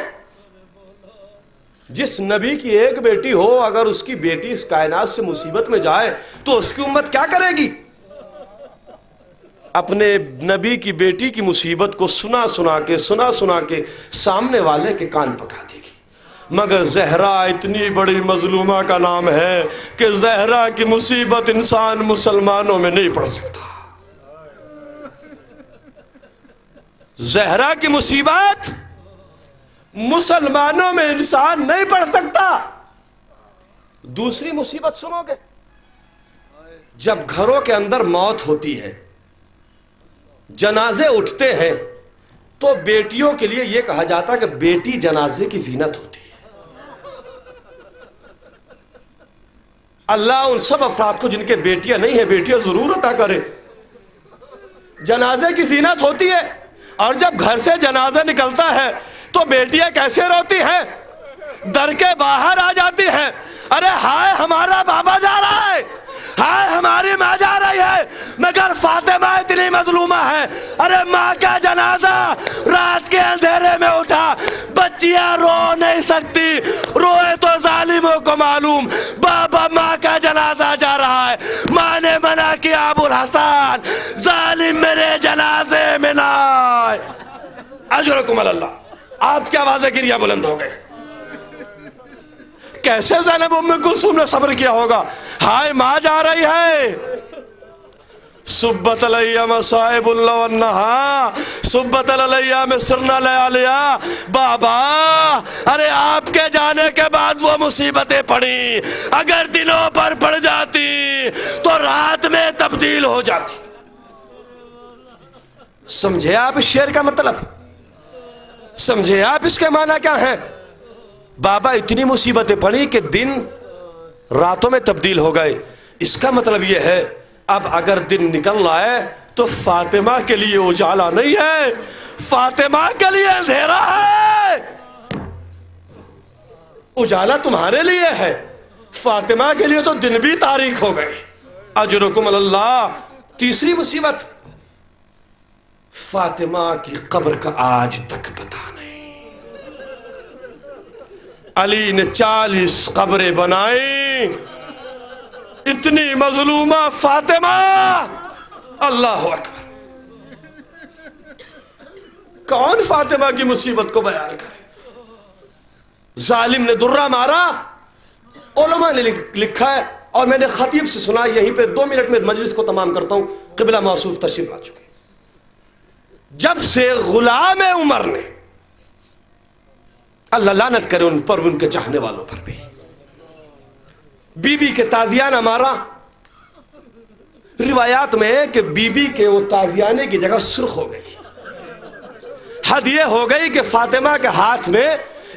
جس نبی کی ایک بیٹی ہو، اگر اس کی بیٹی اس کائنات سے مصیبت میں جائے تو اس کی امت کیا کرے گی؟ اپنے نبی کی بیٹی کی مصیبت کو سنا سنا کے سامنے والے کے کان پکا دے گی۔ مگر زہرا اتنی بڑی مظلومہ کا نام ہے کہ زہرا کی مصیبت انسان مسلمانوں میں نہیں پڑھ سکتا۔ زہرا کی مصیبت مسلمانوں میں انسان نہیں پڑھ سکتا۔ دوسری مصیبت سنو گے، جب گھروں کے اندر موت ہوتی ہے، جنازے اٹھتے ہیں، تو بیٹیوں کے لیے یہ کہا جاتا ہے کہ بیٹی جنازے کی زینت ہوتی ہے۔ اللہ ان سب افراد کو جن کے بیٹیاں نہیں ہیں، بیٹیاں ضرور عطا کرے۔ جنازے کی زینت ہوتی ہے، اور جب گھر سے جنازہ نکلتا ہے تو بیٹیاں کیسے روتی ہیں، در کے باہر آ جاتی ہیں، ارے ہائے ہمارا بابا جا رہا ہے، ہائے ہماری ماں جا رہی ہے، مگر فاطمہ اتنی مظلومہ ہے، ارے ماں کا جنازہ رات کے اندھیرے میں اٹھا، بچیاں رو نہیں سکتی، روئے تو ظالموں کو معلوم، بابا ماں کا جنازہ جا رہا ہے، ماں نے منع کیا ابو الحسن ظالم میرے جنازے میں نہ آئے، اجرکم اللہ۔ آپ کی آوازیں گریہ بلند ہو گئے۔ کیسے زینب ام کلثوم نے صبر کیا ہوگا، ہائے ماں جا رہی ہے، سبت علیہ مصائب اللہ والنہا سبت علیہ مصرنا لیالیا، بابا ارے آپ کے جانے کے بعد وہ مصیبتیں پڑی، اگر دنوں پر پڑ جاتی تو رات میں تبدیل ہو جاتی۔ سمجھے آپ اس شعر کا مطلب، سمجھے آپ اس کے معنی کیا ہے؟ بابا اتنی مصیبتیں پڑی کہ دن راتوں میں تبدیل ہو گئے، اس کا مطلب یہ ہے اب اگر دن نکل رہا ہے تو فاطمہ کے لیے اجالا نہیں ہے، فاطمہ کے لیے اندھیرا ہے، اجالا تمہارے لیے ہے، فاطمہ کے لیے تو دن بھی تاریک ہو گئے، اجرکم اللہ۔ تیسری مصیبت، فاطمہ کی قبر کا آج تک پتہ نہیں، علی نے 40 قبریں بنائیں، اتنی مظلومہ فاطمہ، اللہ اکبر، کون فاطمہ کی مصیبت کو بیان کرے؟ ظالم نے درہ مارا، علماء نے لکھا ہے اور میں نے خطیب سے سنا، یہیں پہ 2 منٹ میں مجلس کو تمام کرتا ہوں، قبلہ موصوف تشریف لا چکے، جب سے غلام عمر نے، اللہ لعنت کرے ان پر، ان کے چاہنے والوں پر بھی، بی بی کے تازیانہ مارا، روایات میں ہے کہ بی بی کے وہ تازیانے کی جگہ سرخ ہو گئی، حد یہ ہو گئی کہ فاطمہ کے ہاتھ میں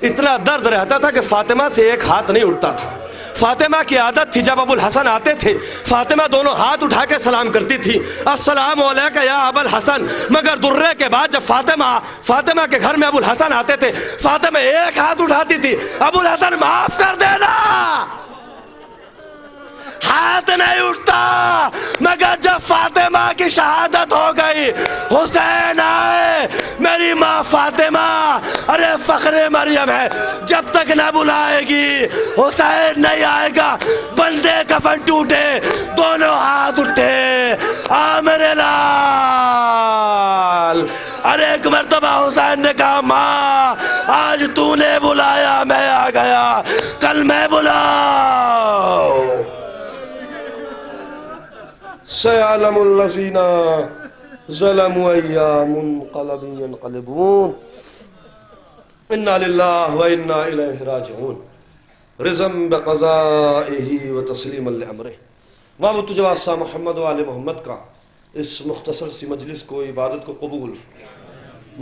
اتنا درد رہتا تھا کہ فاطمہ سے ایک ہاتھ نہیں اٹھتا تھا۔ فاطمہ کی عادت تھی جب ابو الحسن آتے تھے فاطمہ دونوں ہاتھ اٹھا کے سلام کرتی تھی، السلام علیکہ یا ابو الحسن، مگر درے کے بعد جب فاطمہ کے گھر میں ابو الحسن آتے تھے فاطمہ ایک ہاتھ اٹھاتی تھی، ابو الحسن معاف کر دینا، ہاتھ نہیں اٹھتا، مگر جب فاطمہ کی شہادت ہو گئی، حسین آئے، میری ماں فاطمہ ارے فخر مریم ہے، جب تک نہ بلائے گی حسین نہیں آئے گا، بندے کفن ٹوٹے، دونوں ہاتھ اٹھے، آ میرے لال، ارے ایک مرتبہ حسین نے کہا ماں آج تو نے بلایا میں آ گیا، کل میں بلاؤ، سَيَعْلَمُ الَّذِينَ ظَلَمُوا أَيَّ مُنْقَلَبٍ يَنْقَلِبُونَ اِنَّا لِلَّهِ وَإِنَّا إِلَيْهِ رَاجِعُونَ رِضًا بِقَضَائِهِ وَتَسْلِيمًا لِأَمْرِهِ۔ محبوب تجھے واسطہ محمد و آل محمد کا اس مختصر سی مجلس کو، عبادت کو قبول فرما۔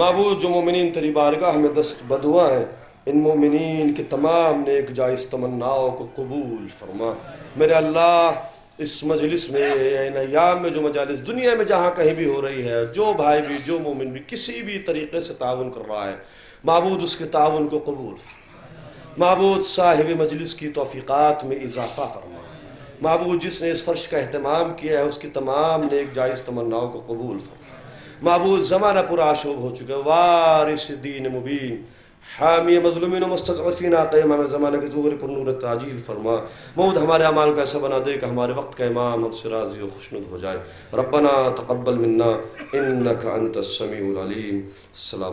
محبوب جو مومنین تیری بارگاہ میں دست بدعا ہیں، ان مومنین کے تمام نیک جائز تمناؤں کو قبول فرما۔ میرے اللہ اس مجلس میں، ان ایام میں جو مجالس دنیا میں جہاں کہیں بھی ہو رہی ہے، جو بھائی بھی، جو مومن بھی کسی بھی طریقے سے تعاون کر رہا ہے، معبود اس کے تعاون کو قبول فرما۔ معبود صاحب مجلس کی توفیقات میں اضافہ فرما۔ معبود جس نے اس فرش کا اہتمام کیا ہے اس کی تمام نیک جائز تمناؤں کو قبول فرما۔ معبود زمانہ پورا آشوب ہو چکا ہے، وارث دین مبین، حامی مظلومین و مستضعفین، آقا امام زمانہ کے ظہور پر نور تعجیل فرما۔ موت ہمارے اعمال کو ایسا بنا دے کہ ہمارے وقت کا امام ہم سے راضی و خوشنود ہو جائے۔ ربنا تقبل منا انک انت السمیع العلیم۔ السلام